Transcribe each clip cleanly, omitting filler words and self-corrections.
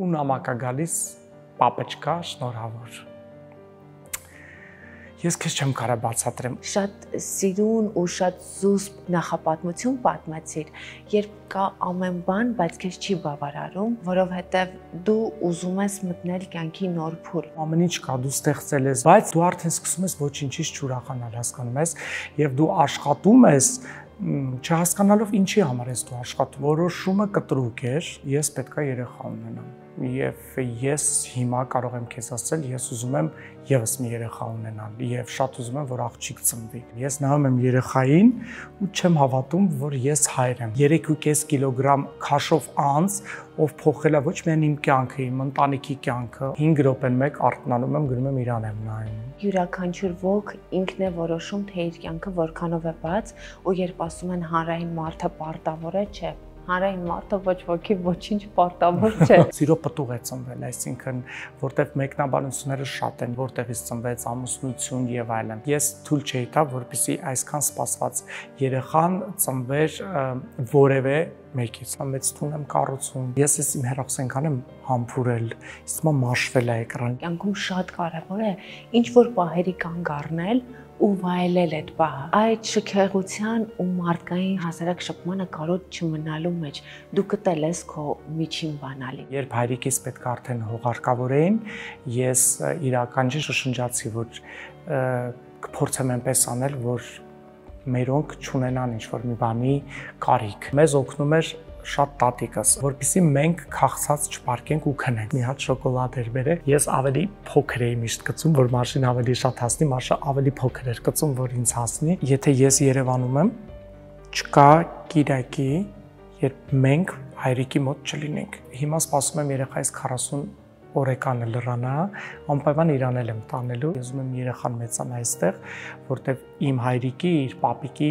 ու նամակա գալիս պապեչկա շնորհավոր։ Ես քեզ չեմ կարող բացատրեմ։ Շատ սիրուն ու շատ զուսպ նախապատմություն պատմեցիր, երբ կա ամեն բան, բայց քեզ չի բավարարում, որովհետև դու ուզում ես մտնել կյանքի նոր փուլ։ Ամեն ինչ կա, դու ստեղծել ես, բայց դու արդեն սկսում ես ոչինչից չուրախանալ, հասկանում ես, եւ դու աշխատում ես չհասկանալով ինչի համար ես դու աշխատում։ Որոշումը կտրուկ էր, ես պետքա երեխա ունենամ։ Եվ ես հիմա կարող եմ քեզ ասել, ես ուզում եմ եւս մի երեխա ունենալ եւ շատ ուզում եմ, որ աղջիկ ծնվի։ Ես նայում եմ երեխային ու չեմ հավատում, որ ես հայր եմ։ 3.5 կիլոգրամ քաշով անձ, ով փոխել է ոչ միայն իմ կյանքը, իմ ընտանիքի կյանքը, 5 րոպեն մեկ արթնանում եմ, գրում եմ Իրան եմ նայում։ Յուրաքանչյուր ոք ինքն է որոշում, թե իր կյանքը որքանով է բաց, ու երբ ասում են հանրային մարդը պարտավոր է, չէ։ Հանրային մարդը ոչ ոքի ոչինչ պարտավոր չէ։ Սիրո պտուղ է ծնվել, այսինքն որտեղ մեկնաբանությունները շատ են, որտեղից ծնվեց ամուսնություն եւ այլն։ Ես թույլ չէի տա, որպեսզի այսքան սպասված երեխան ծնվեր որևէ մեկից։ Մեծ տուն եմ կառուցում։ Ես իմ հեռախոսենքան եմ համբուրել, իսկ մա մաշվել է էկրան։ Կյանքում շատ կարևոր է ինչ որ պահերի կանգ առնել ու վայելել այդ պահը։ Այդ շքեղության ու մարդկային հասարակ շփմանը կարոտ չմնալու մեջ դու գտել ես քո միջին բանալին։ Երբ հայրիկից պետք է արդեն հողարկավորեին, ես իրական շշնջացի, որ կփորձեմ այնպես անել, որ մերոնք չունենան ինչ-որ մի բանի կարիք։ Մեզ օգնում էր շատ տատիկս, որպեսզի մենք քաղցած չպարկենք ու քնենք։ Մի հատ շոկոլադ էր բերել, ես ավելի փոքր էի միշտ գցում, որ մաշին ավելի շատ հասնի, մաշը ավելի փոքր էր գցում, որ ինձ հասնի։ Եթե ես Երևանում եմ, չկա կիրակի, երբ մենք հայրիկի մոտ չլինենք։ Հիմա սպասում եմ երեխայիս 40 օրեկանը լրանա, անպայման Իրան եմ տանելու։ Ես ուզում եմ երեխան մեծանա այստեղ, որտեղ իմ հայրիկի, իր պապիկի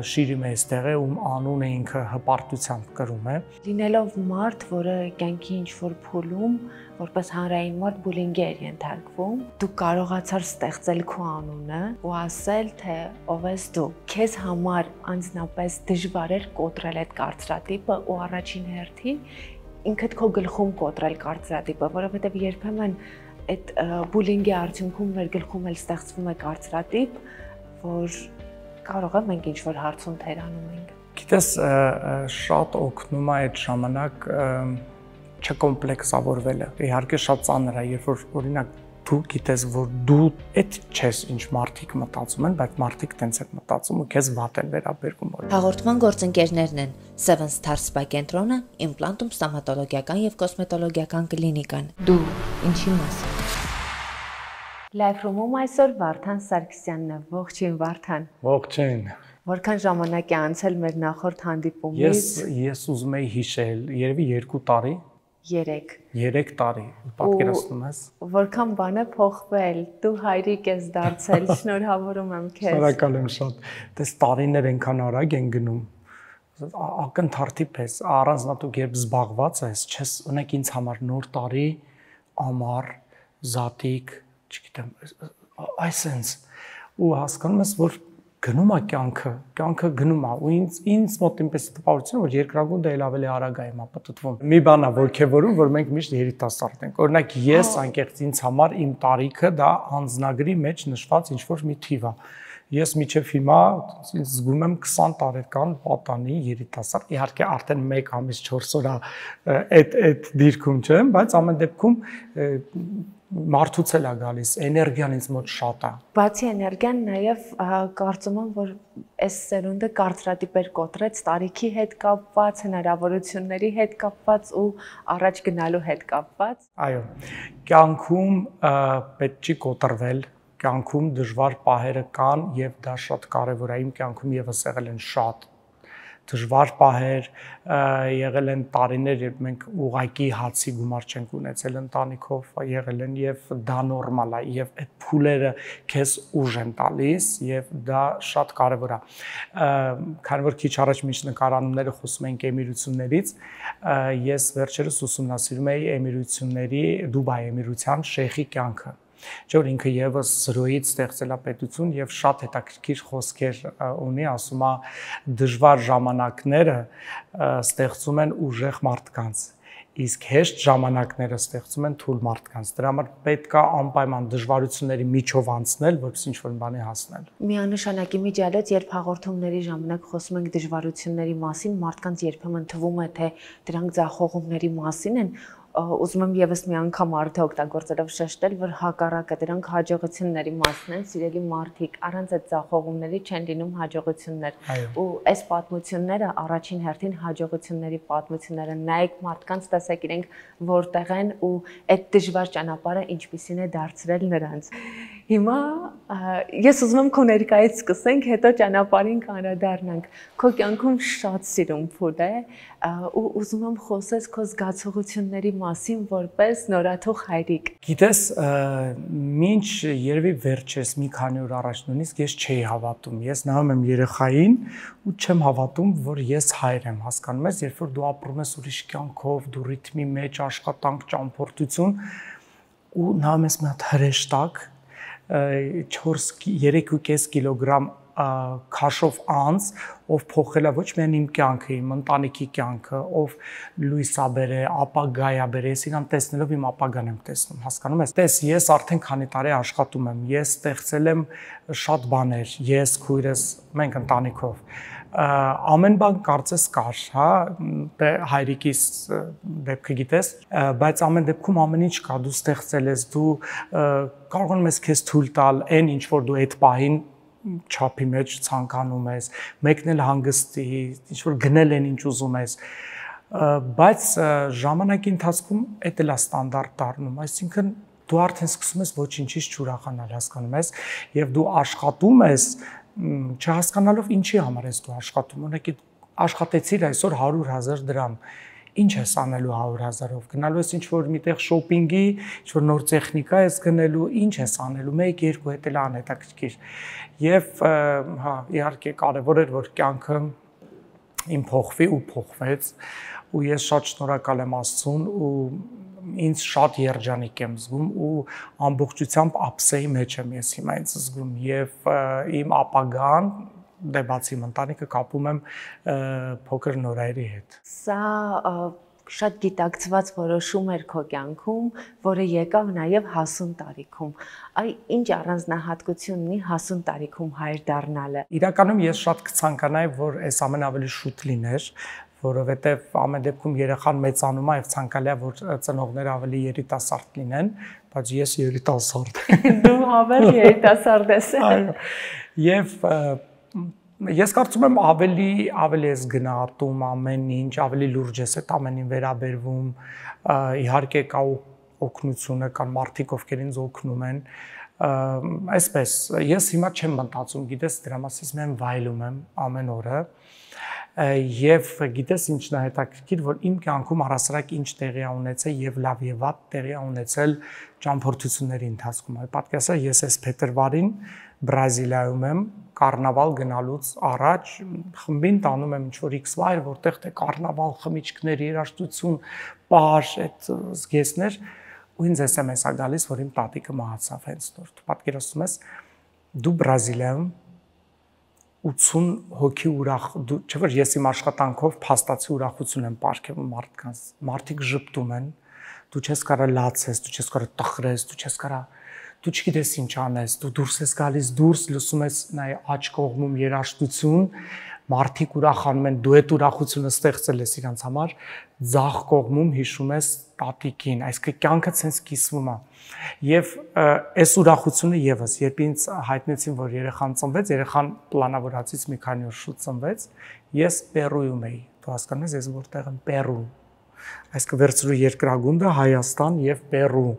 շիրիմը այստեղ է, ում անունը ինքը հպարտությամբ կրում է։ Լինելով մարդ, որը կյանքի ինչ-որ փուլում, որպես հանրային մարդ բուլինգի էր ենթարկվում, դու կարողացար ստեղծել քո անունը ու ասել, թե ով ես դու։ Քեզ համար անձնապես դժվար էր կոտրել այդ կարծրատիպը ու առաջին հերթին ինքդ քո գլխում կոտրել կարծրատիպը, որովհետև երբեմն այդ բուլինգի արդյունքում մեր գլխում էլ ստեղծվում է կարծրատիպ, որ կարող է մենք ինչ-որ հարցում թերանում ենք։ Գիտես, շատ օգնում է այդ ժամանակ չկոմպլեքսավորվելը։ Իհարկե շատ ծանր է, երբ որ օրինակ դու գիտես, որ դու այդ չես ինչ մարդիկ մտածում են, բայց մարդիկ տենց են մտածում ու քեզ վատ են վերաբերվում։ Հաղորդման գործընկերներն են Seven Star Spa կենտրոնը, Implantum ստոմատոլոգիական եւ կոսմետոլոգիական կլինիկան։ Դու ինչի մաս։ Live room-ում այսօր Վարդան Սարգսյանն է։ Ողջույն Վարդան։ Ողջույն։ Որքան ժամանակ է անցել մեր նախորդ հանդիպումից։ Ես ուզում եի հիշել, երևի 2 տարի 3 տարի, պատկերացնում ես։ Որքան բան է փոխվել, դու հայրիկ ես դարձել, շնորհավորում եմ քեզ։ Շնորհակալ եմ շատ։ Դες տարիներ այնքան արագ են գնում։ Ակնթարթի պես, առանձնատուկ երբ զբաղված ես, չես ունեք ինձ համար նոր տարի, ամառ, զատիկ, չգիտեմ, այսպես ու հասկանում ես, որ գնում է կյանքը գնում է ու ինձ մոտ այնպես տպավորություն որ երկրագունդը էլ ավելի արագ է հիմա պատտվում։ Մի բան է ոգևորում, որ մենք միշտ երիտասարդ ենք։ Օրինակ ես անկեղծ ինձ համար իմ տարիքը դա անձնագրի մեջ նշված ինչ-որ մի թիվ է։ Ես միջև հիմա զգում եմ 20 տարեկան պատանի երիտասարդ։ Իհարկե արդեն 1 ամիս 4 օր այդ դիրքում չեմ, բայց ամեն դեպքում մարդուց էլ է գալիս, էներգիան ինձ մոտ շատ է։ Բացի էներգիան, նաև կարծում եմ, որ այս սերունդը կարծրատիպեր կոտրեց տարիքի հետ կապված, հնարավորությունների հետ կապված ու առաջ գնալու հետ կապված։ Այո, կյանքում պետք չի կոտրվել, կյանքում դժվար պահերը կան եւ դա շատ կարեւոր է։ Իմ կյանքում եւս եղել են շատ դժվար պահեր, եղել են տարիներ, երբ մենք ուղակի հացի գումար չենք ունեցել ընտանիքով, եղել են եւ դա նորմալ է եւ այդ փուլերը քեզ ուժ են տալիս եւ դա շատ կարեւոր է։ Քանի որ քիչ առաջ միշտ նկարանումները խոսում ենք էմիրություններից, ես վերջերս ուսումնասիրում էի էմիրությունների Դուբայ էմիրության շեյխի կյանքը։ Չէ՞ որ ինքը եւս 0-ից ստեղծել է պետություն եւ շատ հետաքրքիր խոսքեր ունի, ասում է դժվար ժամանակները ստեղծում են ուժեղ մարդկանց։ իսկ հեշտ ժամանակները ստեղծում են թույլ մարդկանց։ Դրա համար պետք է անպայման դժվարությունների միջով անցնել, որպեսզի ինչ-որ բանի հասնել։ Միանշանակ իմիջիալից, երբ հաղորդումների ժամանակ խոսում ենք դժվարությունների մասին, մարդկանց երբեմն թվում է, թե դրանք ձախողումների մասին են, ուզում եմ եւս մի անգամ արդյոք օգտագործելով շեշտել, որ հակառակը դրանք հաջողությունների մասն են, սիրելի մարդիկ, առանց այդ ձախողումների չեն լինում հաջողություններ։ Ու այս պատմությունները առաջին հերթին հաջողությունների պատմությունները, նայեք մարդկանց, տեսեք իրենք որտեղ են ու այդ դժվար ճանապարհը ինչպիսին է դարձրել նրանց։ Հիմա ես ուզում եմ քո ներկայից սկսենք, հետո ճանապարհին կանրադառնանք։ Քո կյանքում շատ սիրուն փուլ է ու ուզում եմ խոսես քո զգացողությունների մասին որպես նորաթող հայրիկ։ Գիտես, մինչ երևի վերջես մի քանի օր առաջ նույնիսկ ես չէի հավատում։ Ես նայում եմ երեխային ու չեմ հավատում, որ ես հայր եմ, հասկանում ես, երբ որ դու ապրում ես ուրիշ կյանքով, դու ռիթմի մեջ աշխատանք, ճամփորդություն ու նայում ես մի հատ հրեշտակ 3.5 կիլոգրամ քաշով անձ, ով փոխել է ոչ միայն իմ կյանքը, իմ ընտանիքի կյանքը, ով լույս ա բերել, ապագա ա բերել, ես իրան տեսնելով իմ ապագան եմ տեսնում, հասկանում ես։ Տես, ես արդեն քանի տարի աշխատում եմ, ես ստեղծել եմ շատ բաներ, ես, քույրս, մենք ընտանիքով։ Ամեն բան կարծես կար, հա, հայրիկիս դեպքը գիտես, բայց ամեն դեպքում ամեն ինչ կա, դու ստեղծել ես, դու կարողանում ես քեզ թույլ տալ այն ինչ որ դու այդ պահին չափի մեջ ցանկանում ես, մեկնել հանգստի, ինչ որ գնել են ինչ ուզում ես, բայց ժամանակի ընթացքում դա էլ է ստանդարտ դառնում, այսինքն դու արդեն սկսում ես ոչինչից չուրախանալ, հասկանում ես, եւ դու աշխատում ես չհասկանալով ինչի համար ես դու աշխատում, օրինակ աշխատեցիր այսօր 100,000 դրամ, ինչ ես անելու 100,000-ով, գնալու ես ինչ-որ միտեղ շոփինգի, ինչ-որ նոր տեխնիկա ես գնելու, ինչ ես անելու, 1-2 հետ էլ անհետաքրքիր։ Եվ հա, իհարկե կարևոր էր, որ կյանքը իմ փոխվի ու փոխվեց, ու ես շատ շնորհակալ եմ Աստծուն ու ինձ շատ երջանիկ եմ զգում ու ամբողջությամբ ափսեի մեջ եմ ես հիմա ինձ զգում եւ իմ ապագան դե բացի ընտանիքը կապում եմ փոքր նորայրի հետ։ Սա շատ գիտակցված որոշում էր քո կյանքում, որը եկավ նաև հասուն տարիքում։ Այ ինչ առանձնահատկություն ունի հասուն տարիքում հայր դառնալը։ Իրականում ես շատ կցանկանայի, որ այս ամեն ավելի շուտ լիներ, որովհետև ամեն դեպքում երեխան մեծանում է եւ ցանկալի է, որ ծնողները ավելի երիտասարդ լինեն, բայց ես երիտասարդ եմ։ Դու հավերժ երիտասարդ ես։ Այո։ Եվ ես կարծում եմ ավելի ես գնահատում ամեն ինչ, ավելի լուրջ ես այդ ամենին վերաբերվում, իհարկե կա օգնությունը, կան մարդիկ, ովքեր ինձ օգնում են, այսպես, ես հիմա չեմ մտածում, գիտես, դրա մասին միայն վայելում եմ ամեն օրը, եւ գիտես ինչն է հետաքրքիր, որ իմ կյանքում առասարակ ինչ տեղի է ունեցել եւ լավ եւ վատ տեղի է ունեցել ճամփորդությունների ընթացքում։ Այ պատկերացրա, ես այս փետրվարին Բրազիլիայում եմ կարնավալ գնալուց առաջ, խմբին տանում եմ ինչ-որ X վայր, որտեղ թե կարնավալ, խմիչքներ, երաժշտություն, պար, այդ զգեստներ, ու ինձ SMS է գալիս, որ իմ տատիկը մահացավ հենց նոր։ Դու պատկերացնում ես, դու Բրազիլիայում 80 հոգի ուրախ, չէ՞ որ ես իմ աշխատանքով փաստացի ուրախություն եմ ապարգևում մարդկանց, մարդիկ ժպտում են, դու չես կարող լացես, դու չես կարող տխրես, դու չես կարող, դու չգիտես ինչ անես, դու դուրս ես գալիս, դուրս լսում ես նայ աջ կողմում երաժշտություն, մարդիկ ուրախանում են, դու այդ ուրախությունը ստեղծել ես իրանց համար, ձախ կողմում հիշում ես տատիկին, այսինքն կյանքը ցենց կիսվում է։ Եվ այս ուրախությունը եւս, երբ ինձ հայտնեցին, որ երեխան ծնվեց, երեխան պլանավորածից մի քանի օր շուտ ծնվեց, ես Պերույում էի, դու հասկանում ես, ես որտեղ եմ, Պերու, այսինքն վերցրու երկրագունդը Հայաստան եւ Պերու,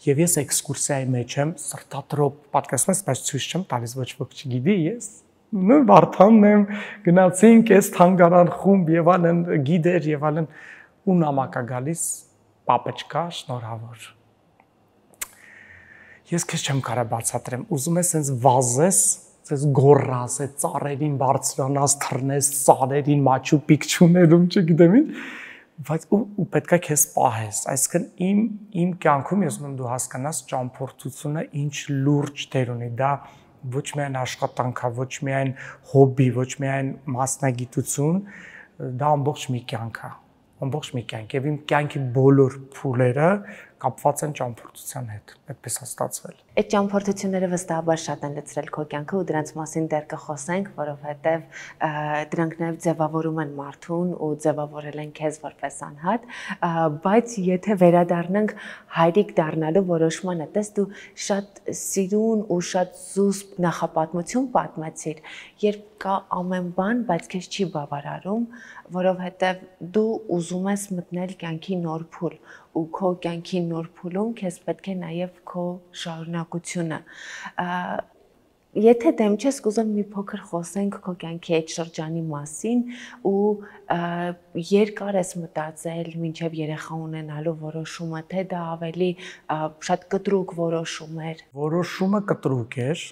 եւ ես էքսկուրսիայի մեջ եմ, սրտատրոփ, պատկերացնում ես, բայց ցույց չեմ տալիս, ոչ ոք չգիտի, ես Վարդանն եմ, գնացինք այս թանգարան խումբ եւ այլն, գիդեր եւ այլն, ու նամակա գալիս, պապեչկա, շնորհավոր։ Ես քեզ չեմ կարող բացատրեմ, ուզում ես sense վազես, sense գոռաս, այդ ծառերին բարձրանաս, թռնես ծառերին Մաչու Պիկչուներում, չգիտեմ ինչ, բայց ու պետքա քեզ պահես, այսինքն իմ կյանքում ես ուզում եմ դու հասկանաս ճամփորդությունը ինչ լուրջ դեր ունի, դա ոչ միայն աշխատանք է, ոչ միայն հոբի, ոչ միայն մասնագիտություն, դա ամբողջ մի կյանք է։ ամբողջ մի կյանք եւ իմ կյանքի բոլոր փուլերը կապված են ճամփորդության հետ, այդպես է ստացվել։ Այդ ճամփորդությունները վստահաբար շատ են լցրել քո կյանքը ու դրանց մասին դեռ կխոսենք, որովհետեւ դրանք նաև ձևավորում են մարդուն ու ձևավորել են քեզ որպես անհատ, բայց եթե վերադառնանք հայրիկ դառնալու որոշմանը, տես դու շատ սիրուն ու շատ զուսպ նախապատմություն պատմեցիր, երբ կա ամեն բան, բայց քեզ չի բավարարում, որովհետեւ դու ուզում ես մտնել կյանքի նոր փուլ ու քո կյանքի նոր փուլում քեզ պետք է նաև քո շարունակությունը։ Եթե դեմ չես, կուզեմ մի փոքր խոսենք քո կյանքի այդ շրջանի մասին ու երկար ես մտածել մինչև երեխա ունենալու որոշումը, թե դա ավելի շատ կտրուկ որոշում էր։ Որոշումը կտրուկ էր,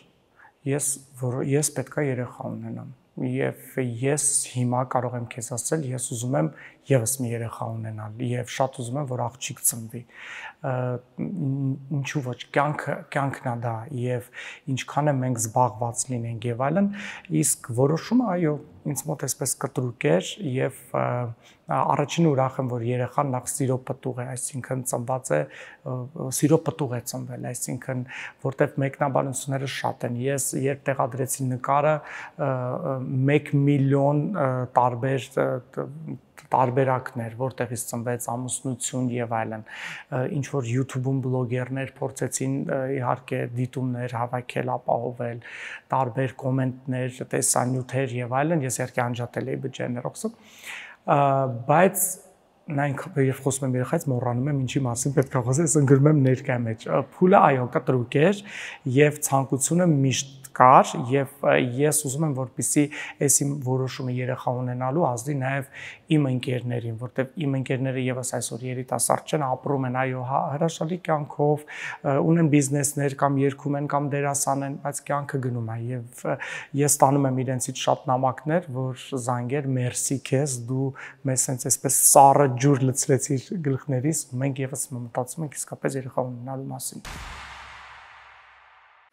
ես պետքա երեխա ունենամ։ Եվ ես հիմա կարող եմ քեզ ասել, ես ուզում եմ եւս մի երեխա ունենալ եւ շատ ուզում եմ, որ աղջիկ ծնվի։ Ինչու ոչ, կյանքն է դա եւ ինչքան է մենք զբաղված լինենք եւ այլն, իսկ որոշումը այո, ինձ մոտ էսպես կտրուկ էր եւ առաջինը ուրախ եմ, որ երեխան նախ սիրո պտուղ է, այսինքն ծնված է, սիրո պտուղ է ծնվել, այսինքն որտեվ մեկնաբանությունները շատ են։ Ես երբ տեղադրեցի նկարը 1 միլիոն տարբերակներ, որտեղից ծնվեց ամուսնություն եւ այլն, ինչ որ YouTube-ում բլոգերներ փորձեցին իհարկե դիտումներ հավաքել, ապահովել, տարբեր կոմենտներ, տեսանյութեր եւ այլն, ես իհարկե անջատել էի բջերներով, բայց նայենք երբ խոսում եմ երեխայից մոռանում եմ ինչի մասին պետք է խոսել, ես ընկնում եմ ներկա մեջ։ Փուլը այո կտրուկ էր եւ ցանկությունը միշտ կար եւ ես ուզում եմ որպեսզի այս իմ որոշումը երեխա ունենալու ազդի նաեւ իմ ընկերներին, որտեւ իմ ընկերները եւս այսօր երիտասարդ չեն, ապրում են այո հրաշալի կյանքով, ունեն բիզնեսներ կամ երգում են կամ դերասան են, բայց կյանքը գնում է եւ ես ստանում եմ իրենցից շատ նամակներ, որ զանգեր մերսի քեզ, դու մեզ հենց այսպես սառը ջուր լցրեցիր գլխներիս, մենք եւս մտածում ենք իսկապես երեխա ունենալու մասին։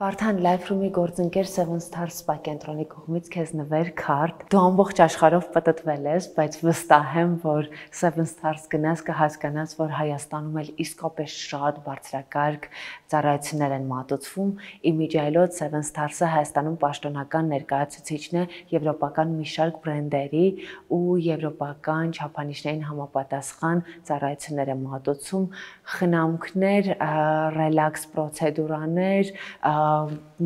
Վարդան Life-room-ի գործընկեր Seven Stars Spa կենտրոնի կողմից քեզ նվեր քարտ։ Դու ամբողջ աշխարհով պատտվել ես, բայց վստահ եմ, որ Seven Stars գնաս կհասկանաս, որ Հայաստանում էլ իսկապես շատ բարձրակարգ ծառայություններ են մատուցվում։ Իմիջիայլոց Seven Stars-ը Հայաստանում պաշտոնական ներկայացուցիչն է եվրոպական մի շարք բրենդերի ու եվրոպական չափանիշներին համապատասխան ծառայություններ է մատուցում, խնամքներ, ռելաքս պրոցեդուրաներ,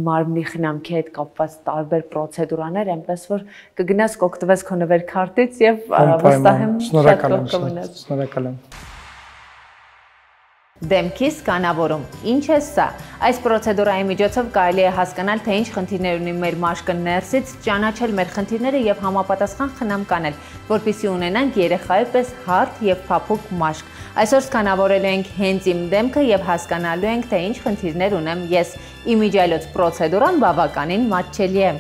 մարմնի խնամքի հետ կապված տարբեր պրոցեդուրաներ, այնպես որ կգնաս կօգտվես քո նվեր քարտից եւ վստահ եմ շատ կողք կմնաս։ Շնորհակալ եմ։ Դեմքի սկանավորում։ Ինչ է սա։ Այս պրոցեդուրայի միջոցով կարելի է հասկանալ, թե ինչ խնդիրներ ունի մեր մաշկը ներսից, ճանաչել մեր խնդիրները եւ համապատասխան խնամք անել, որպեսզի ունենանք երեխայի պես հարթ եւ փափուկ մաշկ։ Այսօր սկանավորելու ենք հենց իմ դեմքը եւ հասկանալու ենք, թե ինչ խնդիրներ ունեմ ես։ Իմիջիայլոց պրոցեդուրան բավականին մատչելի է։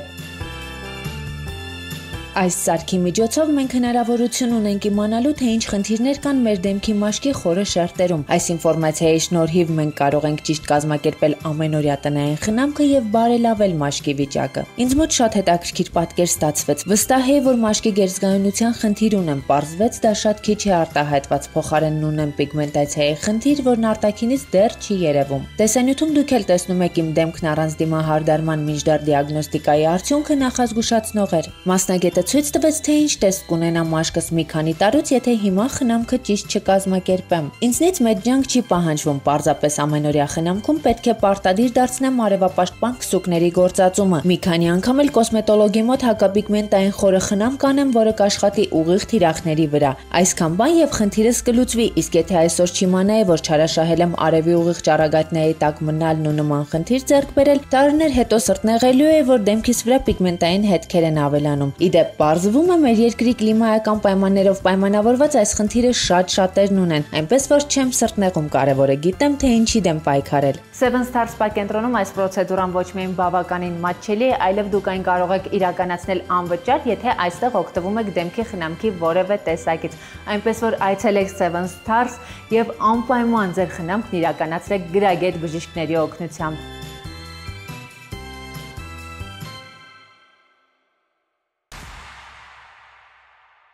Այս սարքի միջոցով մենք հնարավորություն ունենք իմանալու, թե ինչ խնդիրներ կան մեր դեմքի մաշկի խորը շերտերում։ Այս ինֆորմացիայի շնորհիվ մենք կարող ենք ճիշտ կազմակերպել ամենօրյա տնային խնամքը եւ բարելավել մաշկի վիճակը։ Ինձ մոտ շատ հետաքրքիր պատկեր ստացվեց։ Վստահ եմ, որ մաշկի գերզգայունության խնդիր ունեմ, պարզվեց դա շատ քիչ է արտահայտված, փոխարենն ունեմ պիգմենտացիայի խնդիր, որն արտաքինից դեռ չի երևում։ Տեսանյութում դուք էլ տեսնում եք իմ դեմքն առանց դիմահարդարման միջդար դիագնոստիկայի արդյունքը նախազգուշացնող էր։ Մասնագետը ցույց տվեց, թե ինչ տեսք կունենա մաշկս մի քանի տարուց, եթե հիմա խնամքը ճիշտ չկազմակերպեմ։ Ինձնից մեծ ջանք չի պահանջվում, պարզապես ամենօրյա խնամքում պետք է պարտադիր դարձնեմ արևապաշտպան քսուկների գործածումը։ Մի քանի անգամ էլ կոսմետոլոգի մոտ հակապիգմենտային խորը խնամք կանեմ, որը կաշխատի ուղիղ թիրախների վրա։ Այսքան բան եւ խնդիրս կլուծվի, իսկ եթե այսօր չիմանայի, որ չարաշահել եմ արևի ուղիղ ճառագայթների տակ մնալն ու նման խնդիր ձեռք բերել, տարիներ հետո սրտնեղելու է, որ դեմքիս վրա պիգմենտային հետքեր են ավելանում։ Իդեպ պարզվում է մեր երկրի կլիմայական պայմաններով պայմանավորված այս խնդիրը շատ շատերն ունեն, այնպես որ չեմ սրտնեղում, կարևորը գիտեմ, թե ինչի դեմ պայքարել։ Seven Stars Spa կենտրոնում այս պրոցեդուրան ոչ միայն բավականին մատչելի է, այլև դուք այն կարող եք իրականացնել անվճար, եթե այստեղ օգտվում եք դեմքի խնամքի որևէ տեսակից։ Այնպես որ այցելեք Seven Stars եւ անպայման ձեր խնամքն իրականացրեք գրագետ բժիշկների օգնությամբ։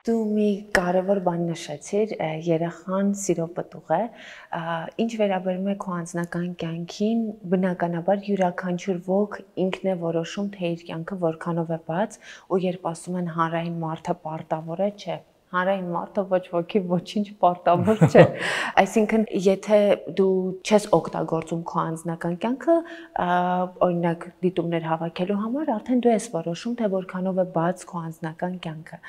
Դու մի կարևոր բան նշեցիր, երեխան սիրո պտուղ է, ինչ վերաբերում է քո անձնական կյանքին, բնականաբար յուրաքանչյուր ոք ինքն է որոշում, թե իր կյանքը որքանով է բաց, ու երբ ասում են հանրային մարդը պարտավոր է, չէ։ Հանրային մարդը ոչ ոքի ոչինչ պարտավոր չէ։ Այսինքն, եթե դու չես օգտագործում քո անձնական կյանքը, օրինակ դիտումներ հավաքելու համար, արդեն դու ես որոշում, թե որքանով է բաց քո անձնական կյանքը։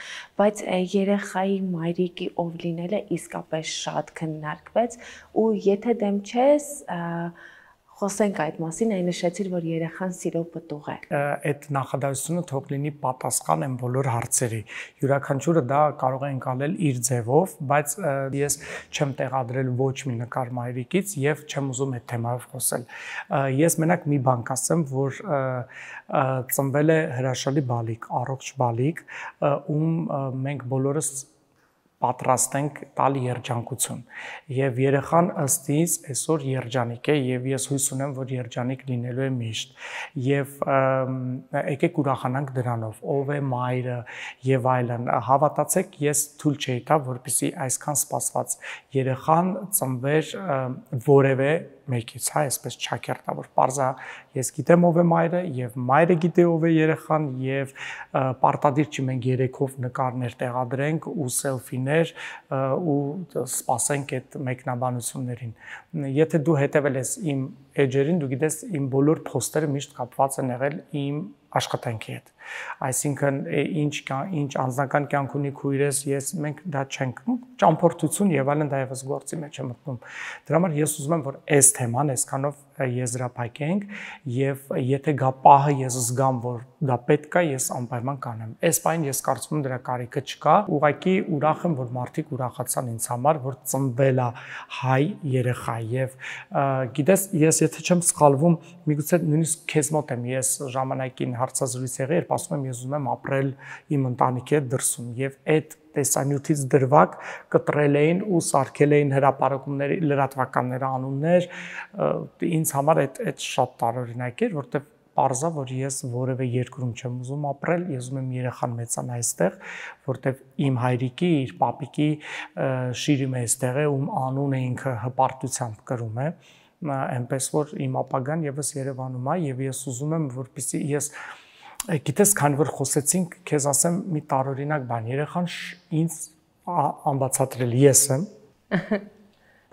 Բայց երեխայի մայրիկի ով լինելը իսկապես շատ քննարկվեց, ու եթե դեմ չես, խոսենք այդ մասին, այն նշեցիր, որ երեխան սիրո պտուղ է։ Այդ նախադասությունը թող լինի պատասխան են բոլոր հարցերի։ Յուրաքանչյուրը դա կարող է ընկալել իր ձևով, բայց ես չեմ տեղադրել ոչ մի նկար մայրիկից եւ չեմ ուզում այդ թեմայով խոսել։ Ես մենակ մի բան կասեմ, որ ծնվել է հրաշալի բալիկ, առողջ բալիկ, ում մենք բոլորս պատրաստ ենք տալ երջանկություն եւ երեխան ըստ իս այսօր երջանիկ է եւ ես հույս ունեմ որ երջանիկ լինելու է միշտ եւ եկեք ուրախանանք դրանով ով է մայրը եւ այլն հավատացեք ես թույլ չէի տա որպեսզի այսքան սպասված երեխան ծնվեր որևէ մեկից հա այսպես չակերտա որ parza ես գիտեմ ով է մայրը եւ մայրը գիտե ով է երեխան եւ պարտադիր չի մենք երեքով նկարներ տեղադրենք ու սելֆիներ ու սպասենք այդ մեկնաբանություններին եթե դու հետևել ես իմ էջերին դու գիտես իմ բոլոր փոստերը միշտ կապված են եղել իմ աշխատանքի հետ այսինքն ինչ անձնական կյանք ունի քույրես ես մենք դա չենք ճամփորդություն եւ այլն դա եւս գործի մեջ է մտնում դրա համար ես ուզում եմ որ այս թեման այսքանով եզրափակենք եւ եթե գա պահը ես զգամ որ դա պետք է ես անպայման կանեմ այս բան ես կարծում եմ դրա կարիքը չկա ուղղակի ուրախ եմ որ մարդիկ ուրախացան ինձ համար որ ծնվել է հայ երեխա եւ գիտես ես եթե չեմ սխալվում միգուցե նույնիսկ քեզ մոտ եմ ես ժամանակին հարցազրույց եղի երբ ասում եմ ես ուզում եմ ապրել իմ ընտանիքի հետ դրսում եւ այդ տեսանյութից դրվակ կտրել էին ու սարքել էին հրապարակումների լրատվականների անուններ ինձ համար այդ շատ տարօրինակ էր որտեվ parza որ ես որևէ երկրում չեմ ուզում ապրել ես ուզում եմ երեխան մեծանա այստեղ որտեվ իմ հայրիկի իր պապիկի շիրիմը այստեղ է ում անունը ինքը հպարտությամբ կրում է այնպես որ իմ ապագան եւս Երևանում է եւ ես ուզում եմ որպեսզի ես գիտես քանի որ խոսեցինք քեզ ասեմ մի տարօրինակ բան երեխան ինձ անբացատրել ես եմ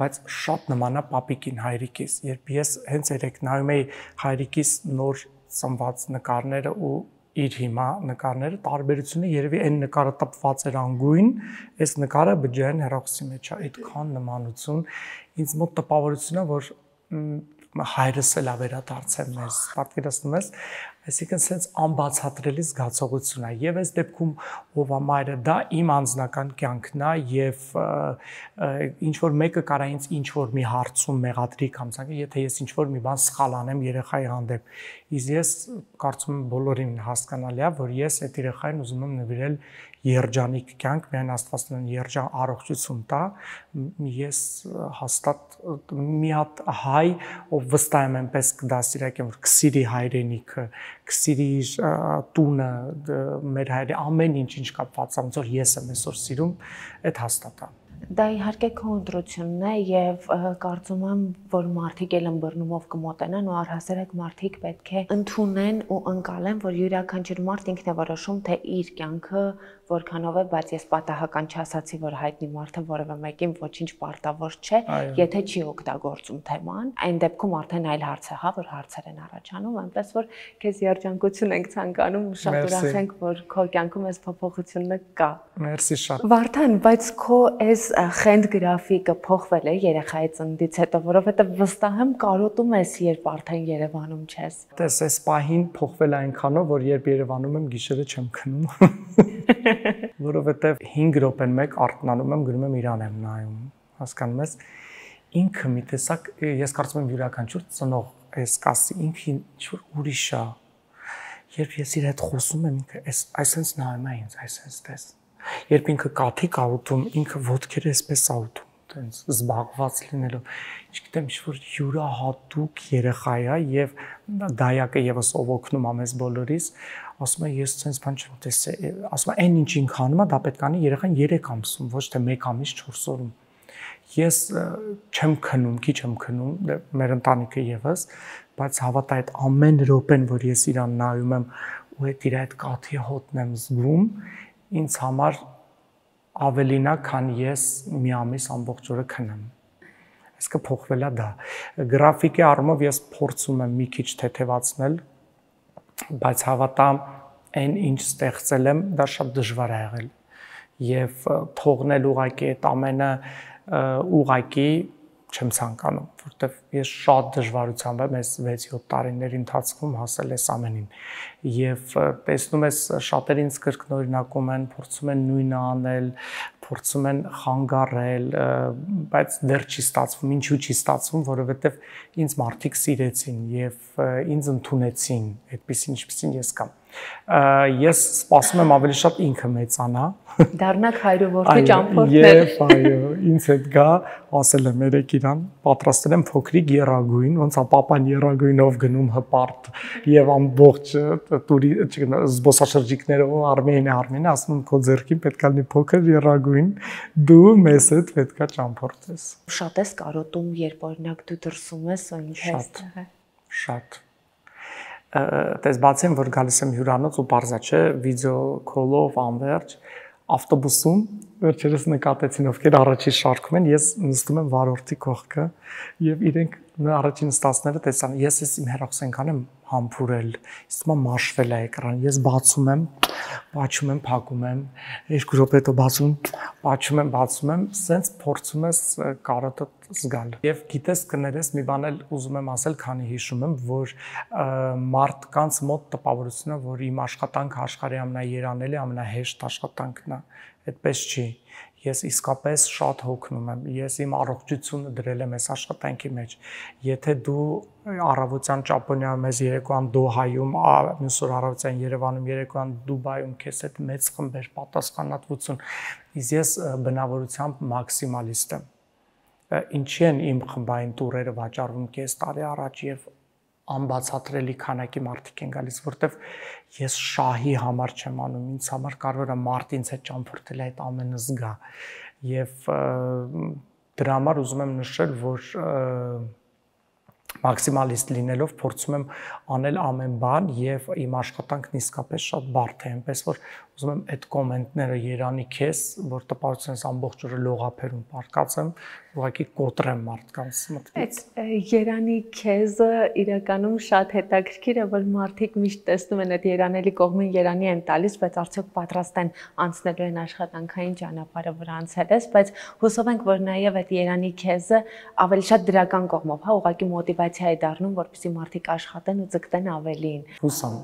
բայց շատ նման է պապիկին հայրիկիս երբ ես հենց երեք նայում էի հայրիկիս նոր ծնված նկարները ու իր հիմա նկարները տարբերությունը երևի այն նկարը տպված էր անգույն այս նկարը բջջային հեռախոսի մեջ է այդքան նմանություն ինձ մոտ տպավորություն է որ հայրս էլ է վերադարձել մեզ պատկերացնում ես այսինքն sense անբացատրելի զգացողություն է եւ այս դեպքում ով է մայրը դա իմ անձնական կյանքն է եւ ինչ որ մեկը կարա ինձ ինչ որ մի հարցում մեղադրի կամ ցանկը եթե ես ինչ որ մի բան սխալ անեմ երեխայի հանդեպ իսկ ես կարծում եմ բոլորին հասկանալի է որ ես այդ երեխային ուզում եմ նվիրել երջանիկ կյանք միայն Աստվածն երջան առողջություն տա ես հաստատ մի հատ հայ ով վստահ եմ այնպես կդաստիարակեմ որ կսիրի հայրենիքը կսիրի տունը մեր հայրի ամեն ինչ կապված է ոնց որ ես եմ այսօր սիրում այդ հաստատ է Դա իհարկե քո ընտրությունն է եւ կարծում եմ որ մարդիկ էլ ըմբռնումով կմոտենան ու առհասարակ մարդիկ պետք է ընդունեն ու ընկալեն որ յուրաքանչյուր մարդ ինքն է որոշում թե իր կյանքը որքանով է բայց ես պատահական չասացի որ հայտնի մարդը որևէ մեկին ոչինչ պարտավոր չէ եթե չի օգտագործում թեման այն դեպքում արդեն այլ հարց է հա որ հարցեր են առաջանում այնպես որ քեզ երջանկություն ենք ցանկանում ու շատ ուրախ ենք որ քո կյանքում այս փոփոխությունը կա Մերսի շատ Վարդան բայց քո այս խենդ գրաֆիկը փոխվել է երեխայի ծննդից հետո որովհետեւ վստահ եմ կարոտում ես երբ արդեն Երևանում չես Տես այս պահին փոխվել է այնքանով որ երբ Երևանում եմ գիշերը չեմ քնում որովհետև 5 րոպեն մեկ արթնանում եմ գրում եմ Իրան եմ նայում հասկանում ես ինքը մի տեսակ ես կարծում եմ յուրաքանչյուր ծնող այս կասի ինքը ինչ որ ուրիշ է երբ ես իր հետ խոսում եմ ինքը այսպես նայում է ինձ այսպես տես երբ ինքը կաթիկ ա ուտում ինքը ոտքերը այսպես ա ուտում տենց զբաղված լինելով, չգիտեմ, ինչ-որ յուրահատուկ երեխա է եւ դայակը եւս ով օգնում է մեզ բոլորիս, ասում է ես ցենց բան չեմ տեսել, ասում է այն ինչ ինքը անում է, դա պետք է անի երեխան 3 ամսում, ոչ թե 1 ամիս 4 օրում։ Ես չեմ քնում, քիչ եմ քնում, մեր ընտանիքը եւս, բայց հավատա այդ ամեն րոպեն, որ ես իրան նայում եմ ու այդ իր այդ կաթի հոտն եմ զգում, ինձ համար ավելին է, քան ես մի ամիս ամբողջ օրը քնեմ։ Այսինքն փոխվել է դա։ Գրաֆիկի առումով ես փորձում եմ մի քիչ թեթևացնել, բայց հավատամ, այն ինչ ստեղծել եմ, դա շատ դժվար է եղել։ Եվ թողնել ուղղակի այդ ամենը ուղղակի չեմ ցանկանում, որտեվ ես շատ դժվարությամբ եմ այս 6-7 տարիների ընթացքում հասել այս ամենին։ Եվ տեսնում ես շատերին կրկնօրինակում են, փորձում են նույնը անել, փորձում են խանգարել, բայց դեռ չի ստացվում, ինչու չի ստացվում, որովհետև ինձ մարդիկ սիրեցին եւ ինձ ընդունեցին, այդպեսին ինչպեսին ես կամ։ Ես սպասում եմ ավելի շատ ինքը մեծանա, դառնաք հայրովորդի ճամփորդներ։ Եվ այո, ինձ հետ գա, ասել եմ երեք իրան, պատրաստել եմ փոքրիկ եռագույն, ոնց է պապան եռագույնով գնում հպարտ եւ ամբողջ զբոսաշրջիկները Արմենիա, ասում եմ քո ձեռքին պետք է լինի փոքր եռագույն, դու մեզ հետ պետք է ճամփորդես։ Շատ ես կարոտում, երբ օրինակ դու դրսում ես, ու ինչ ես եղել։ Շատ։ Դες բացեմ, որ գալիս եմ հյուրանոց ու parza չէ, վիդեո քոլով անverջ ավտոբուսում վերջերս նկատեցին ովքեր առաջի շարքում են, ես նստում եմ վարորդի կողքը եւ իրենք առաջին նստածները տեսան, ես իմ հեռախոսենքան եմ համբուրել, իստում եմ մաշվել է էկրան, ես բացում եմ, փակում եմ, փակում եմ, 2 րոպե հետո բացում եմ, սենց փորձում ես կարոտը զգալ։ Եվ գիտես կներես մի բան էլ ուզում եմ ասել, քանի հիշում եմ, որ մարդկանց մոտ տպավորությունը, որ իմ աշխատանքը աշխարհի ամենաերանելի, ամենահեշտ աշխատանքն է, այդպես չի։ Ես իսկապես շատ հոգնում եմ, ես իմ առողջությունը դրել եմ այս աշխատանքի մեջ։ Եթե դու առավոտյան Ճապոնիայում ես, երեկոյան Դոհայում, մյուս օր առավոտյան Երևանում, երեկոյան Դուբայում քեզ հետ մեծ խմբեր պատասխանատվություն, իսկ ես բնավորությամբ մաքսիմալիստ եմ։ Ինչի են իմ խմբային տուրերը վաճառվում կես տարի առաջ եւ անբացատրելի քանակի մարդիկ են գալիս, որտեվ ես շահի համար չեմ անում, ինձ համար կարևոր է մարդ ինձ հետ ճամփորդել այդ ամենը զգա։ Եվ դրա համար ուզում եմ նշել, որ մաքսիմալիստ լինելով փորձում եմ անել ամեն բան եւ իմ աշխատանքն իսկապես շատ բարդ է, այնպես որ ուզում եմ այդ կոմենտները Երանի քեզ, որ տպավորությունս ամբողջ օրը լողափերում պարկած եմ, ուղղակի կոտրեմ մարդկանց մտքից։ Այդ Երանի քեզը իրականում շատ հետաքրքիր է, որ մարդիկ միշտ տեսնում են այդ Երանելի կողմին Երանի են տալիս, բայց արդյոք պատրաստ են անցնելու են աշխատանքային ճանապարհը, որ անցել ես, բայց հուսով ենք, որ նաեւ այդ Երանի քեզը ավելի շատ դրական կողմով, հա, ուղղակի մոտիվացիա է դառնում, որպեսզի մարդիկ աշխատեն ու ձգտեն ավելին։ Հուսամ։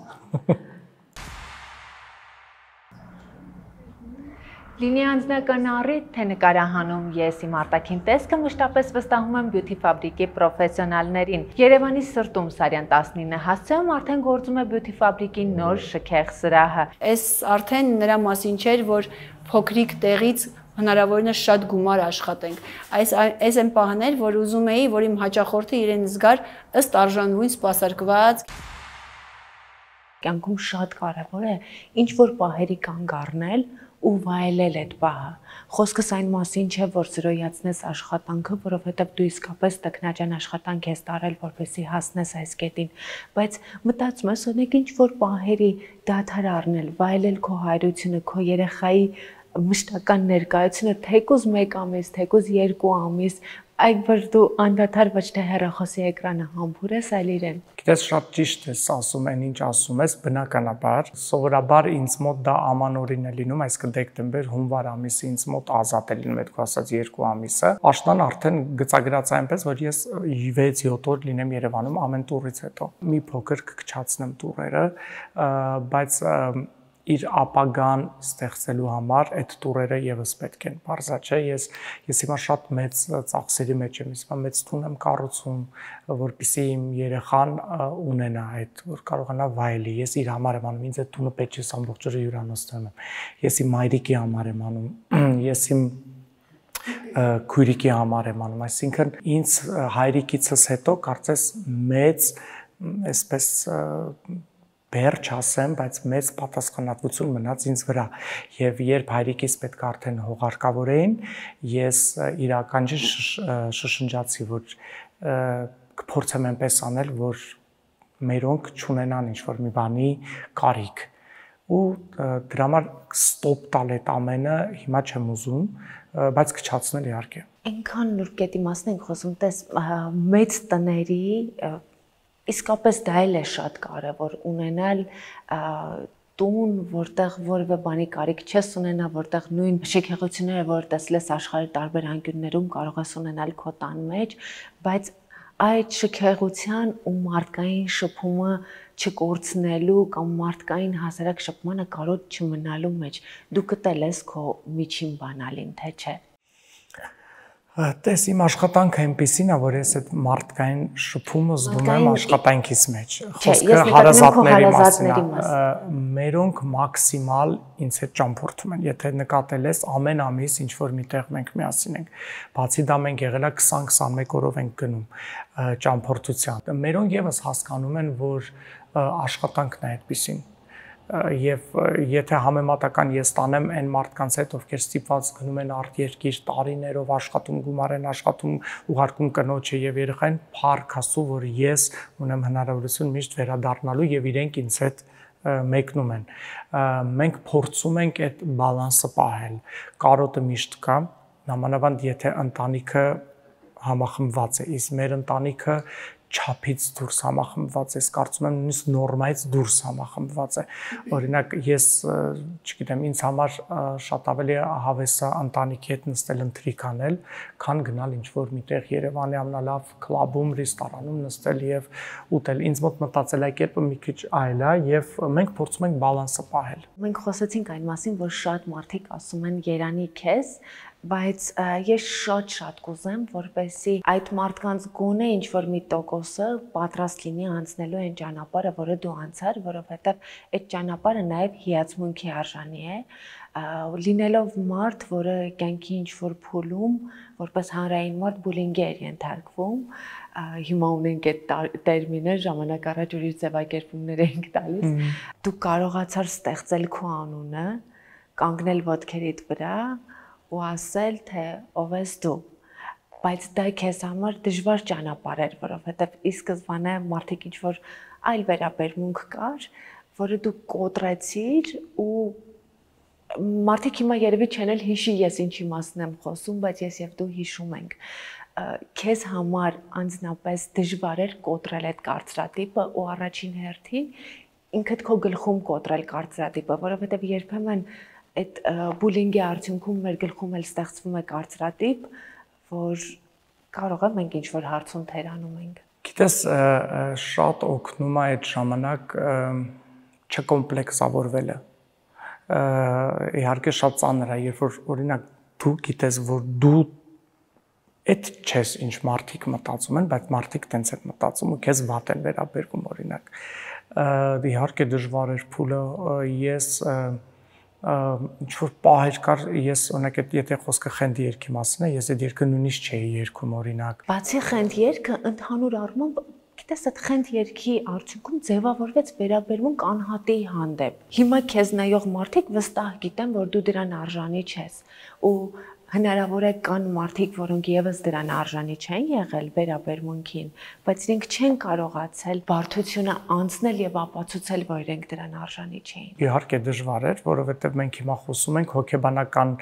Լինի անձնական առիթ, թե նկարահանում ես իմ արտաքին տեսքը մշտապես վստահում եմ բյութի ֆաբրիկի պրոֆեսիոնալներին։ Երևանի սրտում Սարյան 19 հասցեում արդեն գործում է բյութի ֆաբրիկի նոր շքեղ սրահը։ Այս արդեն նրա մասին չէր, որ փոքրիկ տեղից հնարավորինս շատ գումար աշխատենք։ Այս այն պահն էր, որ ուզում էի, որ իմ հաճախորդը իրեն զգար ըստ արժանվույն սպասարկված։ Կյանքում շատ կարևոր է ինչ որ պահերի կանգ առնել ու վայելել այդ պահը։ Խոսքս այն մասին չէ, որ զրոյացնես աշխատանքը, որովհետև դու իսկապես տքնաջան աշխատանք ես տարել, որպեսզի հասնես այս կետին, բայց մտածում ես, օրինակ ինչ որ պահերի դադար առնել, վայելել քո հայրությունը, քո երեխայի մշտական ներկայությունը, թեկուզ 1 ամիս, թեկուզ 2 ամիս, այդ որ դու անդադար ոչ թե հեռախոսի էկրանը համբուրես, այլ իրեն։ Գիտես, շատ ճիշտ ես ասում, այն ինչ ասում ես, բնականաբար, սովորաբար ինձ մոտ դա ամանորին է լինում, այսինքն դեկտեմբեր, հունվար ամիսը ինձ մոտ ազատ է լինում, այդքո ասած 2 ամիսը։ Աշնան արդեն գծագրած այնպես, որ ես 6-7 օր լինեմ Երևանում ամեն տուրից հետո։ Մի փոքր կքչացնեմ տուրերը, բայց իր ապագան ստեղծելու համար այդ տուրերը եւս պետք են։ Բարձա չէ, ես հիմա շատ մեծ ծախսերի մեջ եմ, հիմա մեծ տուն եմ կառուցում, որպեսզի իմ երեխան ունենա այդ, որ կարողանա վայելի։ Ես իր համար եմ անում, ինձ այդ տունը պետք չէ ամբողջ օրը հյուրանոցում եմ։ Ես իմ մայրիկի համար եմ անում, ես իմ քույրիկի համար եմ անում, այսինքն ինձ հայրիկիցս հետո կարծես մեծ այսպես բերջ ասեմ, բայց մեծ պատասխանատվություն մնաց ինձ վրա եւ երբ հայրիկիս պետք է արդեն հողարկավորեին, ես իրական շշնջացի, որ կփորձեմ այնպես անել, որ մերոնք չունենան ինչ-որ մի բանի կարիք ու դրա համար ստոպ տալ այդ ամենը հիմա չեմ ուզում, բայց կչացնել իհարկե։ Այնքան նուրբ կետի մասն ենք խոսում, տես մեծ տների իսկապես դա էլ է շատ կարևոր ունենալ տուն, որտեղ որևէ բանի կարիք չես ունենա, որտեղ նույն շքեղությունները, որ տեսլես աշխարհի տարբեր անկյուններում կարող ես ունենալ քո տան մեջ, բայց այդ շքեղության ու մարդկային շփումը չկորցնելու կամ մարդկային հասարակ շփմանը կարոտ չմնալու մեջ դու կտելես քո միջին բանալին, թե չէ։ Տես իմ աշխատանքը այնպեսին է, որ ես այդ մարդկային շփումը զգում եմ աշխատանքիս մեջ։ Խոսքը հարազատների մասին է։ Մերոնք մաքսիմալ ինձ հետ ճամփորդում են։ Եթե նկատել ես, ամեն ամիս ինչ որ միտեղ մենք միասին ենք։ Բացի դա մենք եղել է 20-21 օրով ենք գնում ճամփորդության։ Մերոնք եւս հասկանում են, որ աշխատանքն է այդպեսին։ Եվ եթե համեմատական ես տանեմ այն մարդկանց հետ, ովքեր ստիպված գնում են արտերկիր տարիներով աշխատում, գումար են աշխատում, ուղարկում կնոջը եւ երեխային, փառք Աստծո, որ ես ունեմ հնարավորություն միշտ վերադառնալու եւ իրենք ինձ հետ մեկնում են։ Մենք փորձում ենք այդ բալանսը պահել։ Կարոտը միշտ կա, նամանավանդ եթե ընտանիքը համախմբված է, իսկ մեր ընտանիքը չափից դուրս համախմբված է, կարծում եմ նույնիսկ նորմայից դուրս համախմբված է։ Օրինակ ես, չգիտեմ, ինձ համար շատ ավելի հավես է ընտանիքի հետ նստել ընթրիք անել, քան գնալ ինչ-որ միտեղ Երևանի ամենալավ քլաբում, ռեստորանում նստել եւ ուտել։ Ինձ մոտ մտածելակերպը մի քիչ այլ է եւ մենք փորձում ենք բալանսը պահել։ Մենք խոսեցինք այն մասին, որ շատ մարդիկ ասում են երանի քեզ, բայց ես շատ կուզեմ, որպեսզի այդ մարդկանց գոնե ինչ-որ մի տոկոսը պատրաստ լինի անցնելու այն ճանապարհը, որը դու անցար, որովհետև այդ ճանապարհը նաև հիացմունքի արժանի է, լինելով մարդ, որը կյանքի ինչ-որ փուլում, որպես հանրային մարդ բուլինգի էր ենթարկվում, հիմա ունենք այդ տերմինը, ժամանակ առաջ ուրիշ ձևակերպումներ ենք տալիս, դու կարողացար ստեղծել քո անունը, կանգնել ոտքերիդ վրա ու ասել, թե ով ես դու, բայց դա քեզ համար դժվար ճանապարհ էր, որովհետև ի սկզբանե մարդիկ ինչ-որ այլ վերաբերմունք կար, որը դու կոտրեցիր ու մարդիկ հիմա երևի չեն էլ հիշի ես ինչի մասն եմ խոսում, բայց ես եւ դու հիշում ենք։ Քեզ համար անձնապես դժվար էր կոտրել այդ կարծրատիպը ու առաջին հերթին ինքդ քո գլխում կոտրել կարծրատիպը, որովհետև երբեմն այդ բուլինգի արդյունքում մեր գլխում էլ ստեղծվում է կարծրատիպ, որ կարող է մենք ինչ-որ հարցում թերանում ենք։ Գիտես, շատ օգնում է այդ ժամանակ չկոմպլեքսավորվելը։ Իհարկե շատ ծանր է, երբ որ օրինակ դու գիտես, որ դու այդ չես ինչ մարդիկ մտածում են, բայց մարդիկ տենց են մտածում ու քեզ վատ են վերաբերվում օրինակ։ Իհարկե դժվար էր փուլը, ես ինչ-որ պահեր կար, ես օրինակ եթե խոսքը խենթ երգի մասին է, ես այդ երգը նույնիսկ չէի երգում օրինակ։ Բացի խենթ երգը ընդհանուր առմամբ գիտես այդ խենթ երգի արդյունքում ձևավորվեց վերաբերմունք անհատի հանդեպ։ Հիմա քեզ նայող մարդիկ վստահ գիտեն, որ դու դրան արժանի չես ու հնարավոր է կան մարդիկ, որոնք եւս դրան արժանի չեն եղել վերաբերմունքին, բայց իրենք չեն կարողացել բարդությունը անցնել եւ ապացուցել, որ իրենք դրան արժանի չէին։ Իհարկե դժվար էր, որովհետեւ մենք հիմա խոսում ենք հոգեբանական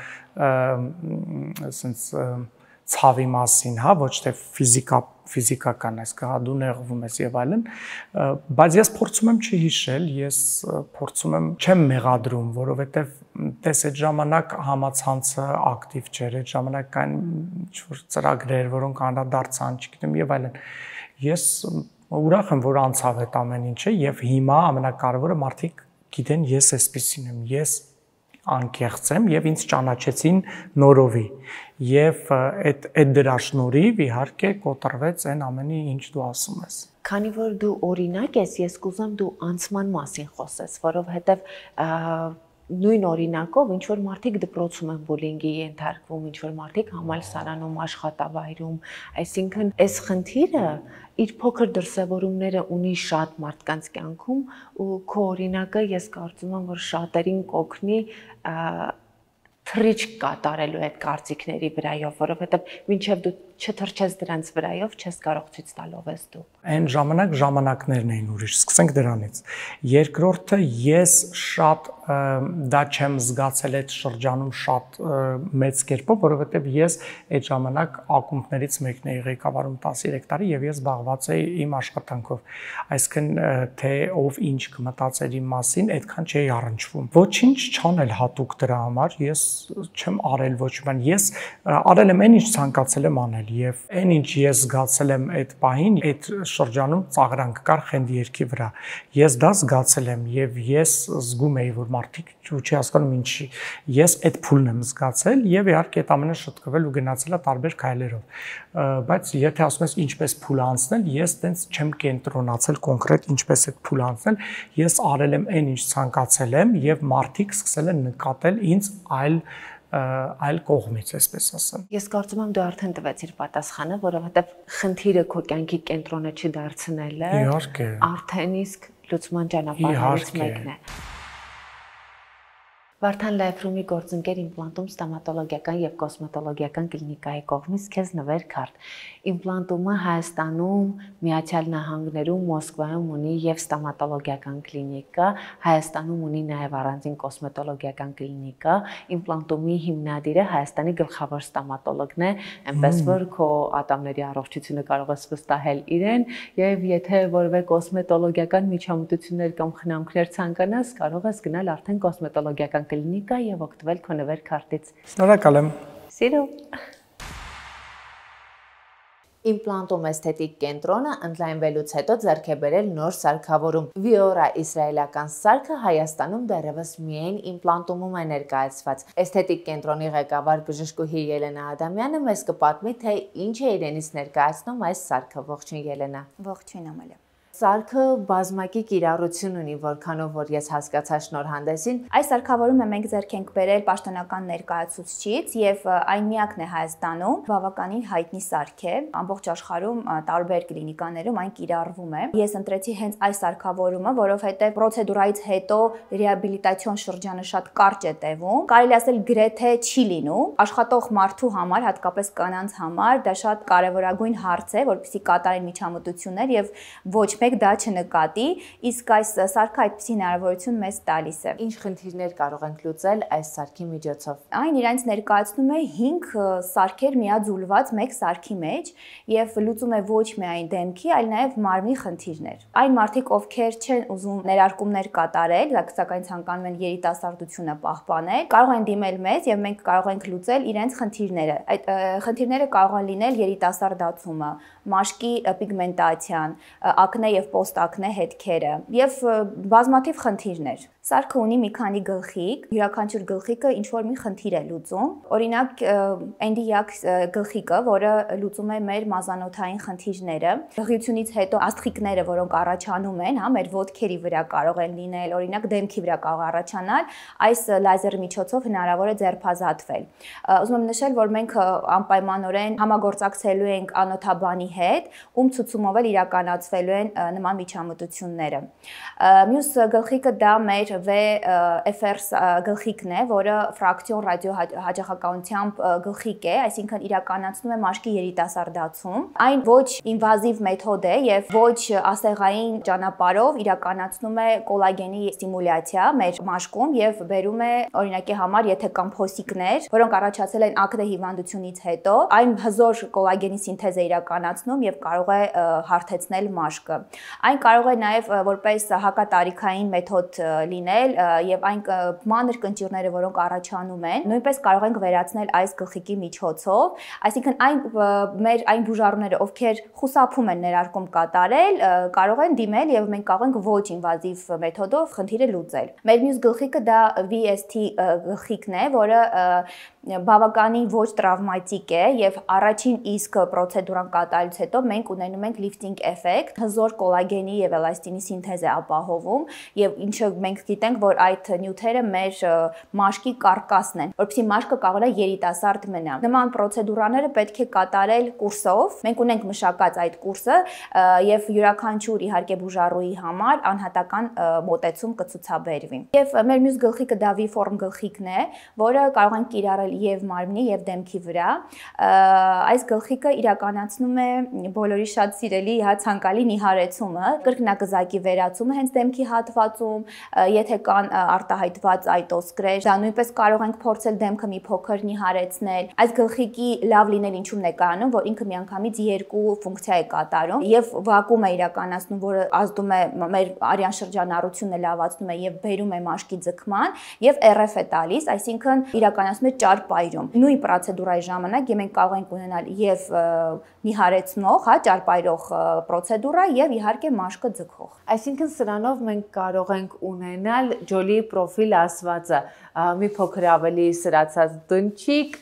ասենց ցավի մասին, հա, ոչ թե ֆիզիկական, այսինքն դու նեղվում ես եւ այլն, բայց ես փորձում եմ չհիշել, ես փորձում եմ չեմ մեղադրում, որովհետեւ տես այդ ժամանակ համացանցը ակտիվ չէր, այդ ժամանակ կային ինչ-որ ծրագրեր, որոնք անդրադարձան, չգիտեմ եւ այլն։ Ես ուրախ եմ, որ անցավ այդ ամեն ինչը եւ հիմա ամենակարևորը մարդիկ գիտեն ես էսպիսին եմ, ես անկեղծ եմ եւ ինձ ճանաչեցին նորովի եւ այդ դրա շնորհիվ իհարկե կոտրվեց այն ամենի ինչ դու ասում ես։ Քանի որ դու օրինակ ես, ես կուզեմ դու անցման մասին խոսես, որովհետեւ նույն օրինակով ինչ որ մարդիկ դպրոցում են բուլինգի ենթարկվում, ինչ որ մարդիկ համալսարանում, աշխատավայրում, այսինքն այս խնդիրը իր փոքր դրսևորումները ունի շատ մարդկանց կյանքում ու քո օրինակը ես կարծում եմ որ շատերին կօգնի թրիչք կատարելու այդ կարծիքների վրայով, որովհետև մինչև դու չթրջես դրանց վրայով, չես կարող ցույց տալ ով ես դու։ Այն ժամանակներն էին ուրիշ, սկսենք դրանից։ Երկրորդը ես շատ դա չեմ զգացել այդ շրջանում շատ մեծ կերպով, որովհետև ես այդ ժամանակ ակումբներից մեկն էի ղեկավարում 13 տարի եւ ես զբաղված էի իմ աշխատանքով։ Այսինքն թե ով ինչ կմտածեր իմ մասին, այդքան չէի առնչվում։ Ոչինչ չանել հատուկ դրա համար, ես չեմ արել ոչ բան, ես արել եմ այն ինչ ցանկացել եմ անել եւ այն ինչ ես զգացել եմ այդ պահին, այդ շրջանում ծաղրանք կար խնդի երկի վրա։ Ես դա զգացել եմ եւ ես զգում էի որ մարդիկ չի հասկանում ինչի։ Ես այդ փուլն եմ զգացել եւ իհարկե այդ ամենը շտկվել ու գնացել է տարբեր քայլերով։ Բայց եթե ասում ես ինչպես փուլ անցնել, ես տենց չեմ կենտրոնացել կոնկրետ ինչպես այդ փուլ անցնել, ես արել եմ այն ինչ ցանկացել եմ եւ մարդիկ սկսել են նկատել ինձ այլ կողմից, այսպես ասեմ։ Ես կարծում եմ դու արդեն տվեցիր պատասխանը, որովհետև խնդիրը քո կյանքի կենտրոնը չդարձնելը իհարկե արդեն իսկ լուծման ճանապարհներից մեկն է։ Վարդան Լայֆրումի գործընկեր իմպլանտում ստոմատոլոգիական եւ կոսմետոլոգիական կլինիկայի կողմից քեզ նվեր քարտ։ Իմպլանտումը Հայաստանում, Միացյալ Նահանգներում, Մոսկվայում ունի եւ ստոմատոլոգիական կլինիկա, Հայաստանում ունի նաեւ առանձին կոսմետոլոգիական կլինիկա։ Իմպլանտումի հիմնադիրը Հայաստանի գլխավոր ստոմատոլոգն է, այնպես որ քո ատամների առողջությունը կարող ես վստահել իրեն եւ եթե որևէ կոսմետոլոգիական միջամտություններ կամ խնամքներ ցանկանաս, կարող ես գնալ արդեն կոսմետոլոգիական կլինիկա եւ օգտվել քո նվեր քարտից։ Շնորհակալ եմ։ Սիրո։ Իմպլանտում էսթետիկ կենտրոնը ընդլայնվելուց հետո ձեռք է բերել նոր սարքավորում։ Viora իսրայելական սարքը Հայաստանում դեռևս միայն իմպլանտումում է ներկայացված։ Էսթետիկ կենտրոնի ղեկավար բժշկուհի Ելենա Ադամյանը մեզ կպատմի, թե ինչ է իրենից ներկայացնում այս սարքը։ Ողջույն Ելենա։ Ողջույն Ամալիա։ Սարքը բազմակի կիրառություն ունի, որքանով որ ես հասկացա շնորհանդեսին։ Այս սարքավորումը մենք ձեռք ենք բերել պաշտոնական ներկայացուցիչից եւ այն միակն է Հայաստանում, բավականին հայտնի սարք է, ամբողջ աշխարհում տարբեր կլինիկաներում այն կիրառվում է։ Ես ընտրեցի հենց այս սարքավորումը, որովհետեւ պրոցեդուրայից հետո ռեաբիլիտացիոն շրջանը շատ կարճ է տևում, կարելի ասել գրեթե չի լինում։ Աշխատող մարդու համար, հատկապես կանանց համար, դա շատ կարեւորագույն հարց է, որպեսզի կատարեն միջամտություններ եւ ոչ մեկ դա չնկատի, իսկ այս սարքը այդպիսի հնարավորություն մեզ տալիս է։ Ինչ խնդիրներ կարող ենք լուծել այս սարքի միջոցով։ Այն իրենց ներկայացնում է 5 սարքեր միաձուլված մեկ սարքի մեջ եւ լուծում է ոչ միայն դեմքի, այլ նաեւ մարմնի խնդիրներ։ Այն մարդիկ, ովքեր չեն ուզում ներարկումներ կատարել, սակայն ցանկանում են երիտասարդությունը պահպանել, կարող են դիմել մեզ եւ մենք կարող ենք լուծել իրենց խնդիրները։ Այդ խնդիրները կարող են լինել երիտասարդացումը, մաշկի պիգմենտացիան, ակնե եւ պոստակնե հետքերը եւ բազմաթիվ խնդիրներ։ Սարքը ունի մի քանի գլխիկ, յուրաքանչյուր գլխիկը ինչ որ մի խնդիր է լուծում։ Օրինակ Էնդիակ գլխիկը, որը լուծում է մեր մազանոթային խնդիրները, հղիությունից հետո աստղիկները, որոնք առաջանում են, հա, մեր ոտքերի վրա կարող են լինել, օրինակ դեմքի վրա կարող առաջանալ, այս լազերի միջոցով հնարավոր է ձերբազատվել։ Ուզում եմ նշել, որ մենք անպայմանորեն համագործակցելու ենք անոթաբանի հետ, ում ցուցումով էլ իրականացվելու են նման միջամտությունները։ Մյուս գլխիկը դա մեր VFR գլխիկն է, որը ֆրակցիոն ռադիոհաճախականությամբ գլխիկ է, այսինքն իրականացնում է մաշկի երիտասարդացում։ Այն ոչ ինվազիվ մեթոդ է եւ ոչ ասեղային ճանապարհով իրականացնում է կոլագենի ստիմուլյացիա մեր մաշկում եւ բերում է օրինակի համար, եթե կան փոսիկներ, որոնք առաջացել են ակնե հիվանդությունից հետո, այն հզոր կոլագենի սինթեզ է իրականացնում եւ կարող է հարթեցնել մաշկը։ Այն կարող է նաեւ որպես հակատարիքային մեթոդ լինել եւ այն մանր կնճիռները, որոնք առաջանում են, նույնպես կարող ենք վերացնել այս գլխիկի միջոցով, այսինքն այն բուժառուները, ովքեր խուսափում են ներարկում կատարել, կարող են դիմել եւ մենք կարող ենք ոչ ինվազիվ մեթոդով խնդիրը լուծել։ Մեր մյուս գլխիկը դա VST գլխիկն է, որը բավականին ոչ տրավմատիկ է եւ առաջին իսկ պրոցեդուրան կատարելուց հետո մենք ունենում ենք lifting effect, հզոր կոլագենի եւ էլաստինի սինթեզ է ապահովում եւ ինչը մենք գիտենք, որ այդ նյութերը մեր մաշկի կարկասն են, որովհետեւ մաշկը կարող է երիտասարդ մնա։ Նման պրոցեդուրաները պետք է կատարել կուրսով։ Մենք ունենք մշակած այդ կուրսը եւ յուրաքանչյուր իհարկե բուժառուի համար անհատական մոտեցում կցուցաբերվի։ Եվ մեր մյուս գլխիկը դա V-form գլխիկն է, որը կարող ենք կիրառել եւ մարմնի եւ դեմքի վրա։ Այս գլխիկը իրականացնում է բոլորի շատ սիրելի ցանկալի նիհարեցումը, կրկնակզակի վերացումը հենց դեմքի հատվածում, եթե կան արտահայտված այտոսկրեր, դա նույնպես կարող ենք փորձել դեմքը մի փոքր նիհարեցնել։ Այս գլխիկի լավ լինել ինչու՞մն է կայանում, որ ինքը միանգամից երկու ֆունկցիա է կատարում եւ վակուում է իրականացնում, որը ազդում է մեր արյան շրջանառությունը լավացնում է եւ բերում է մաշկի ձգման եւ RF է տալիս, այսինքն իրականացնում է ճարպայրում։ Նույն պրոցեդուրայի ժամանակ մենք կարող ենք ունենալ եւ նիհարեցնող, ճարպայրող պրոցեդուրա եւ իհարկե մաշկը ձգող։ Այսինքն սրանով մենք կարող ենք ունենալ ջոլի պրոֆիլ ասվածը, մի փոքր ավելի սրացած դնչիկ,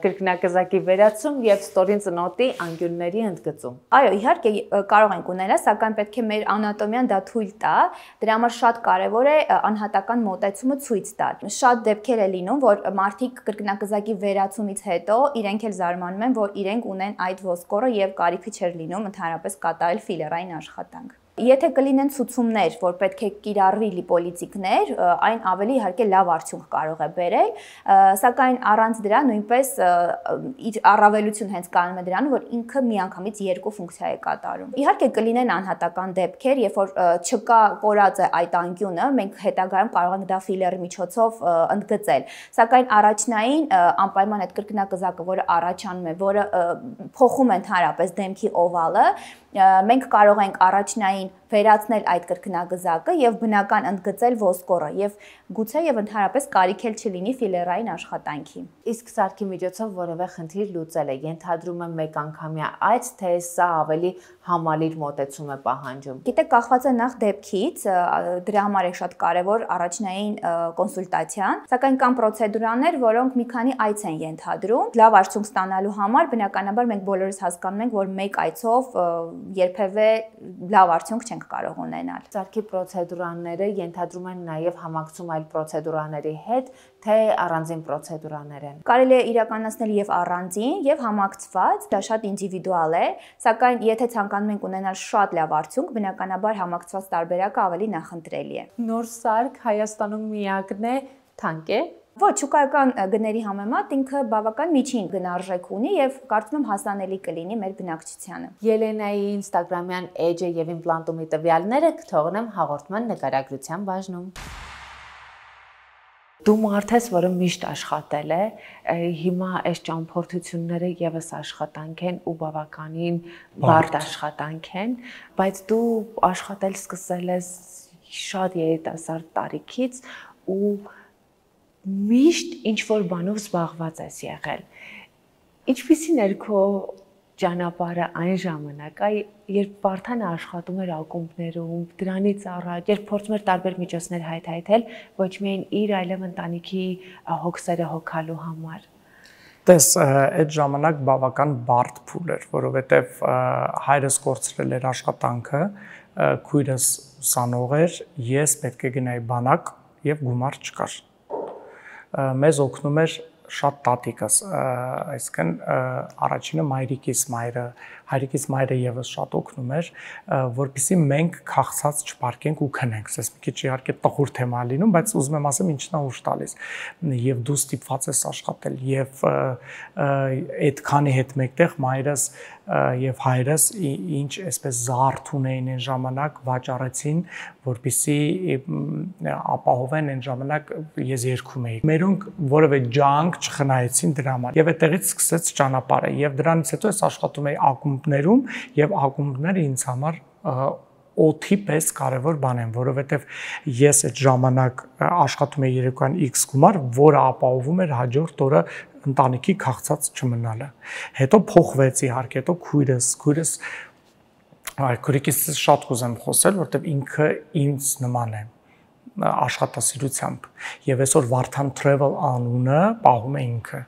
կրկնակզակի վերացում եւ ստորին ծնոտի անկյունների ընդգծում։ Այո, իհարկե կարող ենք ունենալ, սակայն պետք է մեր անատոմիան դա թույլ տա։ Դրա համար շատ կարեւոր է անհատական մոտեցումը ցույց տալ։ Շատ դեպքեր է լինում, որ մարդիկ կրկնակզակի վերացումից հետո իրենք էլ զարմանում են, որ իրենք ունեն այդ ոսկորը եւ կարիքը չէր լինում ընդհանրապես կատարել ֆիլերային աշխատանք։ Եթե կլինեն ցուցումներ, որ պետք է կիրառվի լիպոլիցիկներ, այն ավելի իհարկե լավ արդյունք կարող է բերել, սակայն առանց դրա նույնպես իր առավելություն հենց կանում է դրանում, որ ինքը միանգամից երկու ֆունկցիա է կատարում։ Իհարկե կլինեն անհատական դեպքեր, երբ որ չկա կորած է այդ անկյունը, մենք հետագայում կարող ենք դա ֆիլերի միջոցով ընդգծել, սակայն առաջնային անպայման այդ կրկնակզակը, որը առաջանում է, որը փոխում է ընդհանրապես դեմքի օվալը, մենք կարող ենք առաջնային վերացնել այդ կրկնագզակը եւ բնական ընդգծել ոսկորը եւ գուցե եւ ընդհանրապես կարիք էլ չլինի ֆիլերային աշխատանքի։ Իսկ սարքի միջոցով որևէ խնդիր լուծել է, ենթադրում եմ մեկ անգամյա այց, թե սա ավելի համալիր մոտեցում է պահանջում։ Գիտեք, կախված է նախ դեպքից, դրա համար է շատ կարեւոր առաջնային կոնսուլտացիան, սակայն կան պրոցեդուրաներ, որոնք մի քանի այց են ենթադրում։ Լավ արդյունք ստանալու համար բնականաբար մենք բոլորս հասկանում ենք, որ մեկ այցով երբևէ լավ արդյունք չենք կարող ունենալ։ Սարքի պրոցեդուրաները ենթադրում են նաև համակցում այլ պրոցեդուրաների հետ, թե առանձին պրոցեդուրաներ են։ Կարելի է իրականացնել եւ առանձին, եւ համակցված, դա շատ ինդիվիդուալ է, սակայն եթե ցանկանում ենք ունենալ շատ լավ արդյունք, բնականաբար համակցված տարբերակը ավելի նախընտրելի է։ Նոր սարք Հայաստանում միակն է, թանկ է։ Ոչ, շուկայական գների համեմատ ինքը բավական միջին գնարժեք ունի եւ կարծում եմ հասանելի կլինի մեր բնակչությանը։ Ելենայի Instagram-յան էջը եւ իմպլանտումի տվյալները կթողնեմ հաղորդման նկարագրության բաժնում։ Դու մարդ ես, որը միշտ աշխատել է, հիմա այս ճամփորդությունները եւս աշխատանք են ու բավականին բարդ աշխատանք են, բայց դու աշխատել սկսել ես շատ երիտասարդ տարիքից ու միշտ ինչ-որ բանով զբաղված ես եղել։ Ինչպիսին էր քո ճանապարհը այն ժամանակ, երբ Վարդանը աշխատում էր ակումբներում, դրանից առաջ, երբ փորձում էր տարբեր միջոցներ հայթայթել, ոչ միայն իր, այլև ընտանիքի հոգսերը հոգալու համար։ Տես, այդ ժամանակ բավական բարդ փուլ էր, որովհետև հայրս կորցրել էր աշխատանքը, քույրս ուսանող էր, ես պետք է գնայի բանակ եւ գումար չկար։ Մեզ օգնում էր շատ տատիկս, այսինքն առաջինը հայրիկիս մայրը եւս շատ օգնում էր, որպեսզի մենք քաղցած չպարկենք ու քնենք։ Ես մի քիչ իհարկե տխուր թեմա լինում, բայց ուզում եմ ասեմ ինչն է ուշ տալիս։ Եվ դու ստիպված ես աշխատել եւ այդքանի հետ մեկտեղ մայրս եւ հայրս ինչ այսպես զարթ ունեին այն ժամանակ վաճառեցին, որպեսզի ապահովեն այն ժամանակ ես երգում էի։ Մերոնք որևէ ջանք չխնայեցին դրա համար եւ այդտեղից սկսեց ճանապարհը եւ դրանից հետո ես աշխատում էի ակումբներում եւ ակումբները ինձ համար օթի պես կարևոր բան են, որովհետև ես այդ ժամանակ աշխատում էի երեկոյան X գումար, որը ապահովում էր հաջորդ օրը ընտանիքի քաղցած չմնալը։ Հետո փոխվեց իհարկե, հետո քույրիկից շատ կուզեմ խոսել, որովհետև ինքը ինձ նման է։ աշխատասիրությամբ եւ այսօր Վարդան Travel անունը պահում է ինքը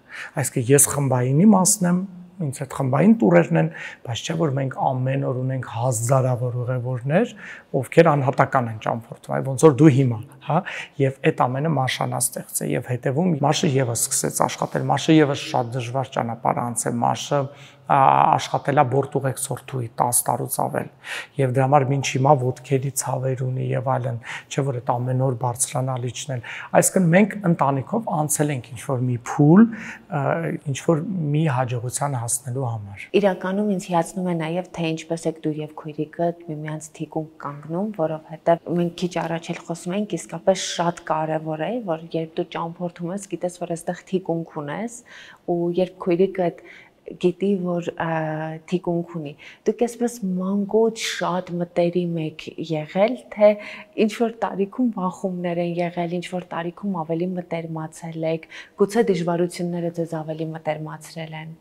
այսինքն ես խմբայինի մասն եմ ինձ այդ խմբային տուրերն են, բայց չէ որ մենք ամեն օր ունենք հազարավոր ուղևորներ, ովքեր անհատական են ճամփորդում, այ ոնց որ դու հիմա, հա, եւ այդ ամենը Մաշանաստեղծ է եւ հետեւում Մաշը եւս սկսեց աշխատել, Մաշը եւս շատ դժվար ճանապարհ անցել, Մաշը աշխատելա Բորտուղեկ Սորթուի 10 տարուց ավել եւ դրա համար մինչ հիմա ոդքերի ցավեր ունի եւ այլն, չէ որ այդ ամեն օր բարձրանալի չնել, այսինքն մենք ընտանիքով անցել ենք ինչ որ մի փուլ, ինչ որ մի հաջողության հասնելու համար։ Իրականում ինձ հիացնում է նաև թե ինչպես եք դու եւ քույրիկդ միմյանց թիկունք կանգնում, որովհետեւ մենք քիչ առաջ էլ խոսում ենք, իսկապես շատ կարեւոր է, որ երբ դու ճամփորդում ես, գիտես, որ այստեղ թիկունք ունես, ու երբ քույրիկդ գիտի, որ թիկունք ունի։ Դուք այսպես մանկուց շատ մտերիմ եք եղել, թե ինչ որ տարիքում բախումներ են եղել, ինչ որ տարիքում ավելի մտերմացել եք, գուցե դժվարությունները ձեզ ավելի մտերմացրել են։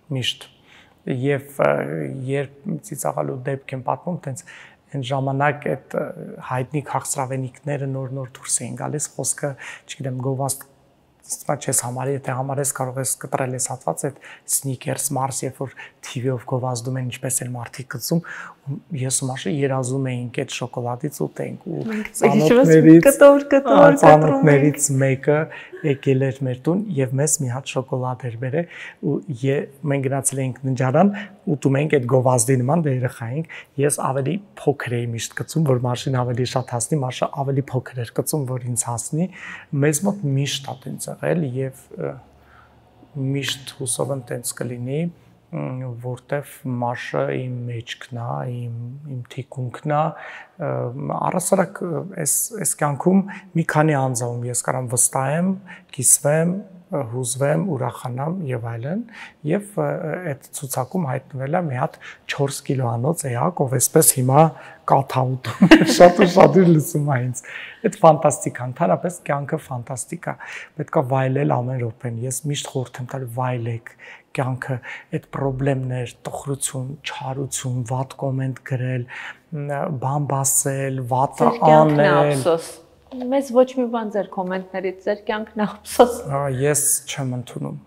Միշտ։ Եվ երբ ծիծաղալու դեպք եմ պատմում, տենց այն ժամանակ այդ հայտնի քաղցրավենիքները նոր դուրս էին գալիս, խոսքը, չգիտեմ, գովաստ չես համարի, եթե համարես կարող ես կտրել ես հատված այդ Snickers, Mars, երբ որ TV-ով գովազդում են, ինչպես էլ մարդիկ գցում, ես ու Մաշը երազում էինք այդ շոկոլադից ուտենք ու ծանոթներից մեկը եկել էր մեր տուն եւ մեզ մի հատ շոկոլադ էր բերել ու մենք գնացել էինք ննջարան, ուտում էինք այդ գովազդի նման դե երեխա էինք, ես ավելի փոքր էի միշտ գցում, որ Մաշին ավելի շատ հասնի, Մաշը ավելի փոքր էր գցում, որ ինձ հասնի, մեզ մոտ միշտ է տենց եղել եւ միշտ հուսով եմ տենց կլինի, որտեվ Մաշը իմ մեջքն է, իմ թիկունքն է, առասարակ այս կյանքում մի քանի անձաում ես կարամ վստահեմ, կիսվեմ, հուզվեմ, ուրախանամ եւ այլն, եւ այդ ցուցակում հայտնվել է մի հատ 4 կիլոանոց էակ, ով այսպես հիմա կաթաուտում է, շատ լսում է ինձ։ Այդ ֆանտաստիկ է, ընդհանրապես կյանքը ֆանտաստիկ է։ Պետք է վայելել ամեն րոպեն։ Ես միշտ խորհուրդ եմ տալ վայելեք կյանքը, այդ խնդիրներ, տխրություն, չարություն, վատ կոմենտ գրել, բան բասել, վատը անել։ Մեզ ոչ մի բան ձեր կոմենտներից, ձեր կյանքն է ափսոս։ Ես չեմ ընդունում։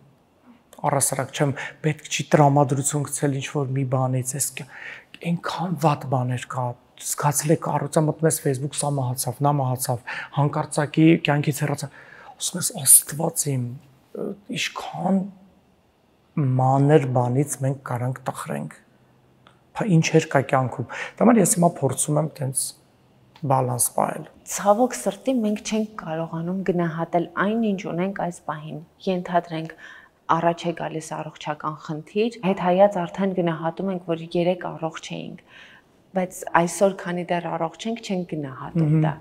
Առասարակ չեմ, պետք չի տրամադրություն գցել ինչ-որ մի բանից, ես այնքան վատ բաներ կա, զգացել եք առողջա մտնում ես Facebook, սա մահացավ, նա մահացավ, հանկարծակի կյանքից հեռացավ, ասում ես Աստված իմ, ինչքան մանր բանից մենք կարանք տխրենք։ Բա ինչեր կա կյանքում։ Դա համար ես հիմա փորձում եմ տենց բալանս պահել։ Ցավոք սրտի մենք չենք կարողանում գնահատել այն, ինչ ունենք այս պահին։ Ենթադրենք առաջ է գալիս առողջական խնդիր, հետ հայաց արդեն գնահատում ենք, որ 3 առողջ էինք, բայց այսօր քանի դեռ առողջ ենք, չենք գնահատում դա։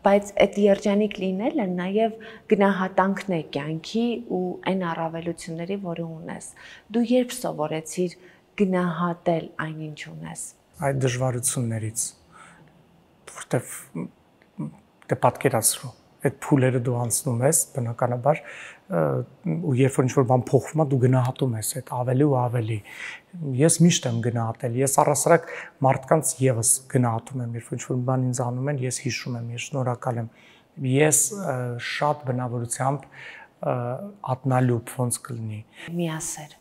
Բայց այդ երջանիկ լինելը նաև գնահատանքն է կյանքի ու այն առավելությունների, որը ունես։ Դու երբ սովորեցիր գնահատել այն, ինչ ունես։ Այդ դժվարություններից, որտեվ դե պատկերացրու, այդ փուլերը դու անցնում ես, բնականաբար, ու երբ որ ինչ-որ բան փոխվում է, դու գնահատում ես այդ ավելի ու ավելի։ Ես միշտ եմ գնահատել, ես առասարակ մարդկանց եւս գնահատում եմ, երբ որ ինչ-որ բան ինձ անում են, ես հիշում եմ, ես շնորհակալ եմ։ Ես շատ բնավորությամբ ատնալուբ ոնց կլինի։ Միասեր։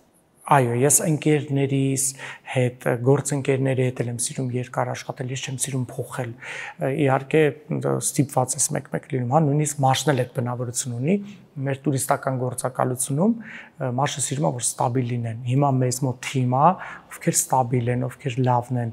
Այո, ես ընկերներիս հետ, գործընկերների հետ եմ սիրում երկար աշխատել, ես չեմ սիրում փոխել։ Իհարկե ստիպված ես մեկ-մեկ լինում, հա, նույնիսկ Մաշն էլ այդ բնավորություն ունի, մեր տուրիստական գործակալությունում Մաշը սիրում է, որ ստաբիլ լինեն։ Հիմա մեզ մոտ թիմ է, ովքեր ստաբիլ են, ովքեր լավն են,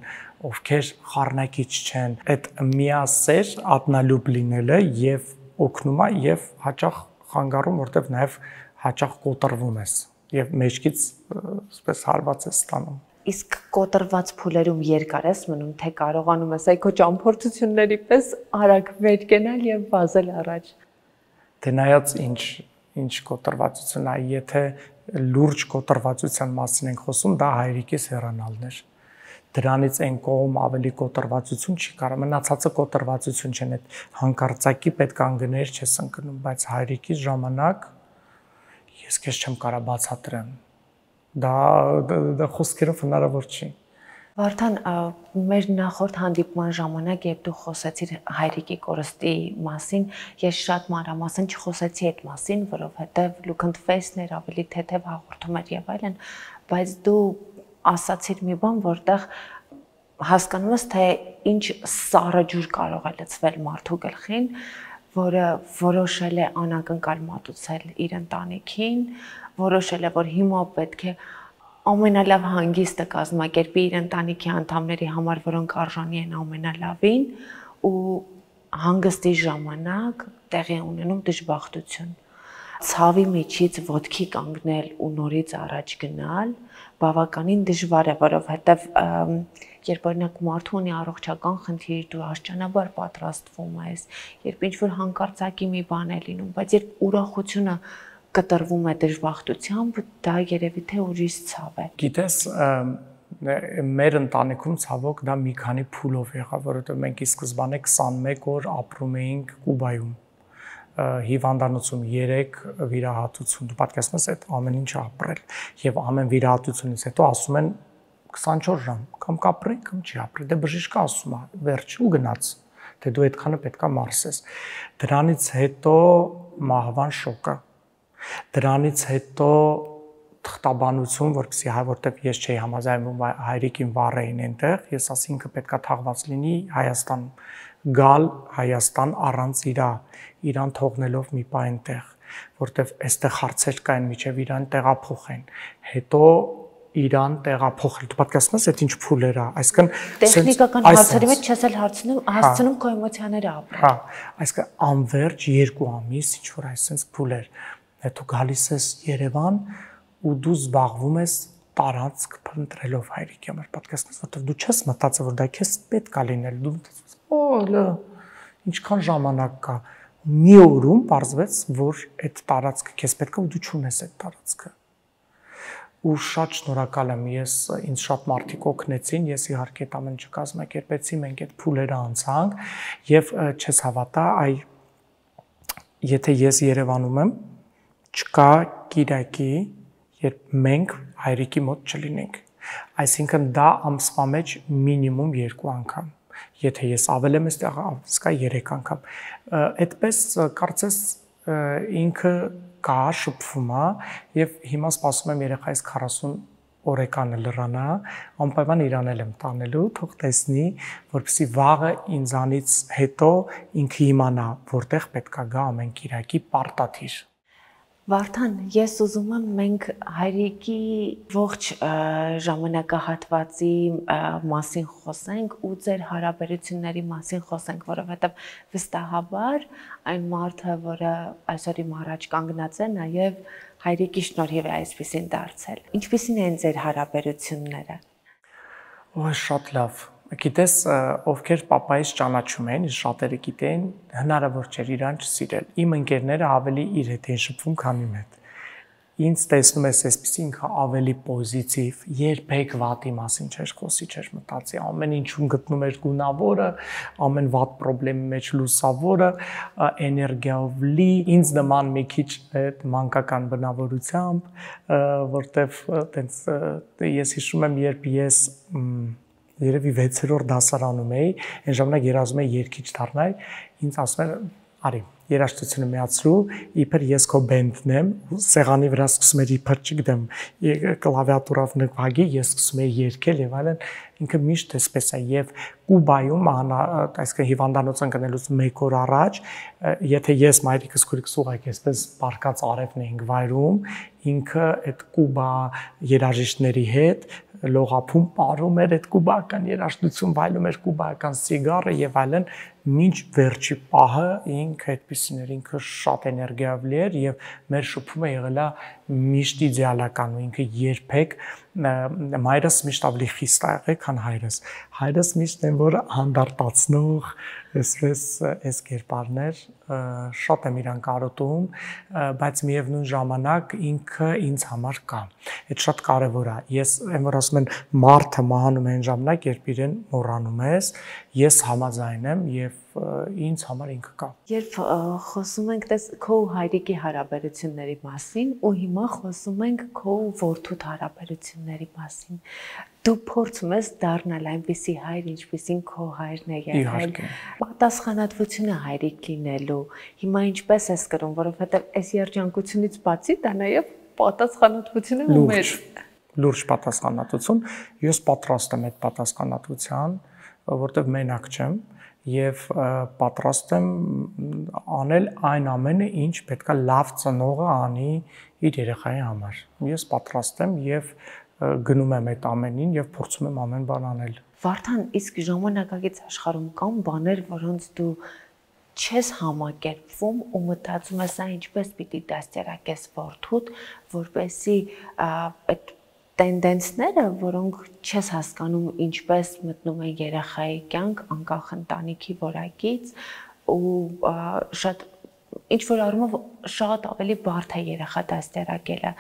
ովքեր խառնակիչ չեն։ Այդ միասեր ատնալուբ լինելը եւ օգնում է եւ հաճախ խանգարում, որտեվ նաեւ հաճախ կոտրվում ես եւ մեջքից այսպես հարված է ստանում։ Իսկ կոտրված փուլերում երկար ես մնում, թե կարողանում ես այ քո ճամփորդությունների պես արագ վեր կենալ եւ վազել առաջ։ Դե նայած ինչ կոտրվածություն է, եթե լուրջ կոտրվածության մասին ենք խոսում, դա հայրիկից հեռանալն էր։ Դրանից այն կողմ ավելի կոտրվածություն չի կարող, մնացածը կոտրվածություն չեն, այդ հանկարծակի պետք անգներ չես ընկնում, բայց հայրիկից ժամանակ ես քեզ չեմ կարող բացատրեմ։ Դա խոսքերով հնարավոր չի։ Վարդան, մեր նախորդ հանդիպման ժամանակ, երբ դու խոսեցիր հայրիկի կորստի մասին, ես շատ մանրամասն չխոսեցի այդ մասին, որովհետև լուքընթվեսներ ավելի թեթև հաղորդում էր եւ այլն, բայց դու ասացիր մի բան, որտեղ հասկանում ես, թե ինչ սառը ջուր կարող է լցվել մարդու գլխին, որը որոշել է անակնկալ մատուցել իր ընտանիքին, որոշել է, որ հիմա պետք է ամենալավ հանգիստը կազմակերպի իր ընտանիքի անդամների համար, որոնք արժանի են ամենալավին, ու հանգստի ժամանակ տեղի ունենում դժբախտություն։ Ցավի միջից ոտքի կանգնել ու նորից առաջ գնալ բավականին դժվար է, որովհետև երբ օրինակ մարդու ունի առողջական խնդիր, դու աշճանաբար պատրաստվում ես, երբ ինչ-որ հանկարծակի մի բան է լինում, բայց երբ ուրախությունը կտրվում է դժբախտությամբ, դա երևի թե ուրիշ ցավ է։ Գիտես, մեր ընտանիքում ցավոք դա մի քանի փուլով եղավ, որովհետև մենք ի սկզբանե 21 օր ապրում էինք Կուբայում։ Հիվանդանոցում 3 վիրահատություն, դու պատկերացնես այդ ամեն ինչը ապրել, եւ ամեն վիրահատությունից հետո ասում են 24 ժամ, կամ կապրի, կամ չի ապրի, դե բժիշկը ասում է, վերջ ու գնաց, թե դու այդքանը պետքա մարսես։ Դրանից հետո մահվան շոկը, դրանից հետո թղթաբանություն, որտեղ ես չէի համաձայնվում հայրիկին վառեին այնտեղ, ես ասի ինքը պետքա թաղված լինի Հայաստան, գալ Հայաստան առանց իրան թողնելով մի պահ այնտեղ, որտեղ այստեղ հարցեր կային միջև իրան տեղափոխեն, հետո իրան տեղափոխել, դու պատկերացնես այդ ինչ փուլեր է, այսինքն տեխնիկական հարցերի մեջ չես էլ հասցնում քո էմոցիաները ապրել։ Հա, այսինքն անverջ 2 ամիս ինչ որ այսպես փուլեր, հետո գալիս ես Երևան ու դու զբաղվում ես տարածք փնտրելով հայրիկի համար, պատկերացնես, որտեղ դու չես մտածել, որ դա քեզ պետք է լինել, դու ինչքան ժամանակ կա, մի օրում պարզվեց, որ այդ տարածքը քեզ պետք է ու դու չունես այդ տարածքը։ Ու շատ շնորհակալ եմ, ինձ շատ մարդիկ օգնեցին, ես իհարկե այդ ամեն ինչը կազմակերպեցի, մենք այդ փուլերը անցանք եւ չես հավատա, եթե ես Երևանում եմ, չկա Կիրակի, երբ մենք հայրիկի մոտ չլինենք։ Այսինքն դա ամսվա մեջ մինիմում 2 անգամ։ Եթե ես ավել եմ այստեղ, սկա 3 անգամ։ Այդպես կարծես ինքը կա շփվում է եւ հիմա սպասում եմ երեխայիս 40 օրեկանը լրանա, անպայման իրանել եմ տանելու, թող տեսնի, որպեսզի վաղը ինձանից հետո ինքը իմանա, որտեղ պետքա գա ամեն Կիրակի պարտադիր։ Վարդան, ես ուզում եմ մենք հայրիկի ողջ ժամանակահատվածի մասին խոսենք ու ձեր հարաբերությունների մասին խոսենք, որովհետև վստահաբար այն մարդը, որը այսօր իմ առաջ կանգնած է, նաև հայրիկի շնորհիվ է այսպեսին դարձել։ Ինչպիսին են ձեր հարաբերությունները։ Շատ լավ։ Գիտես, ովքեր պապայից ճանաչում են, շատերը գիտեն, հնարավոր չէր իրան չսիրել։ Իմ ընկերները ավելի իր հետ են շփվում, քան իմ հետ։ Ինձ տեսնում ես այսպեսի ինքը ավելի պոզիտիվ, երբեք վատի մասին չէր խոսի, չէր մտածի, ամեն ինչում գտնում էր գունավորը, ամեն վատ խնդրի մեջ լուսավորը, էներգիայով լի, ինձ նման մի քիչ մանկական բնավորությամբ, որտեվ տենց ես հիշում եմ, երբ ես երևի 6-րդ դասարանում էի, այն ժամանակ երազում էի երգիչ դառնալ, ինձ ասում են, արի, երաժշտությունը միացրու, իբր ես քո բենդն եմ, սեղանի վրա սկսում էր իբր չգիտեմ, կլավիատուրով նվագի, ես սկսում էի երգել եւ այլն, ինքը միշտ էսպես է եւ Կուբայում, այսինքն հիվանդանոց ընկնելուց 1 օր առաջ, եթե ես մայրիկս քուրիկս ուղղակի այսպես բարկած արևն էինք վայրում, ինքը այդ Կուբա երաժիշտների հետ լողափում ապարում էր այդ կուբական երաժշտություն, վայելում էր կուբական սիգարը եւ այլն, մինչ վերջի պահը ինքը այդպեսին էր, ինքը շատ էներգիայով լի էր եւ մեր շփումը եղել է միշտ իդեալական ու ինքը երբեք մայրս միշտ ավելի խիստ է եղել, քան հայրս միշտ այն որ հանդարտացնող այս կերպարներ շատ եմ իրան կարոտում, բայց միևնույն ժամանակ ինքը ինձ համար կա։ Այդ շատ կարևոր է։ Ես այն որ ասում են մարդը մահանում է այն ժամանակ, երբ իրեն մոռանում ես, ես համաձայն եմ եւ ինձ համար ինքը կա։ Երբ խոսում ենք դες քո հայրիկի հարաբերությունների մասին ու հիմա խոսում ենք քո որդու հարաբերությունների մասին, դու փորձում ես դառնալ այնպիսի հայր, ինչպիսին քո հայրն է եղել։ Պատասխանատվությունը հայրիկ լինելու։ Հիմա ինչպես ես կրում, որովհետև այս երջանկությունից բացի դա նաև պատասխանատվություն է մեր։ Լուրջ պատասխանատվություն, ես պատրաստ եմ այդ պատասխանատվության, որտեղ մենակ չեմ եւ պատրաստ եմ անել այն ամենը, ինչ պետքա լավ ծնողը անի իր երեխայի համար։ Ես պատրաստ եմ եւ գնում եմ այդ ամենին եւ փորձում եմ ամեն բան անել։ Վարդան, իսկ ժամանակակից աշխարհում կան բաներ, որոնց դու չես համակերպվում ու մտածում ես, ինչպես պիտի դաստիարակես որդուդ, որպեսզի այդ տենդենսները, որոնք չես հասկանում ինչպես մտնում են երեխայի կյանք, անկախ ընտանիքի որակից ու շատ ինչ որ առումով շատ ավելի բարդ է երեխա դաստիարակելը,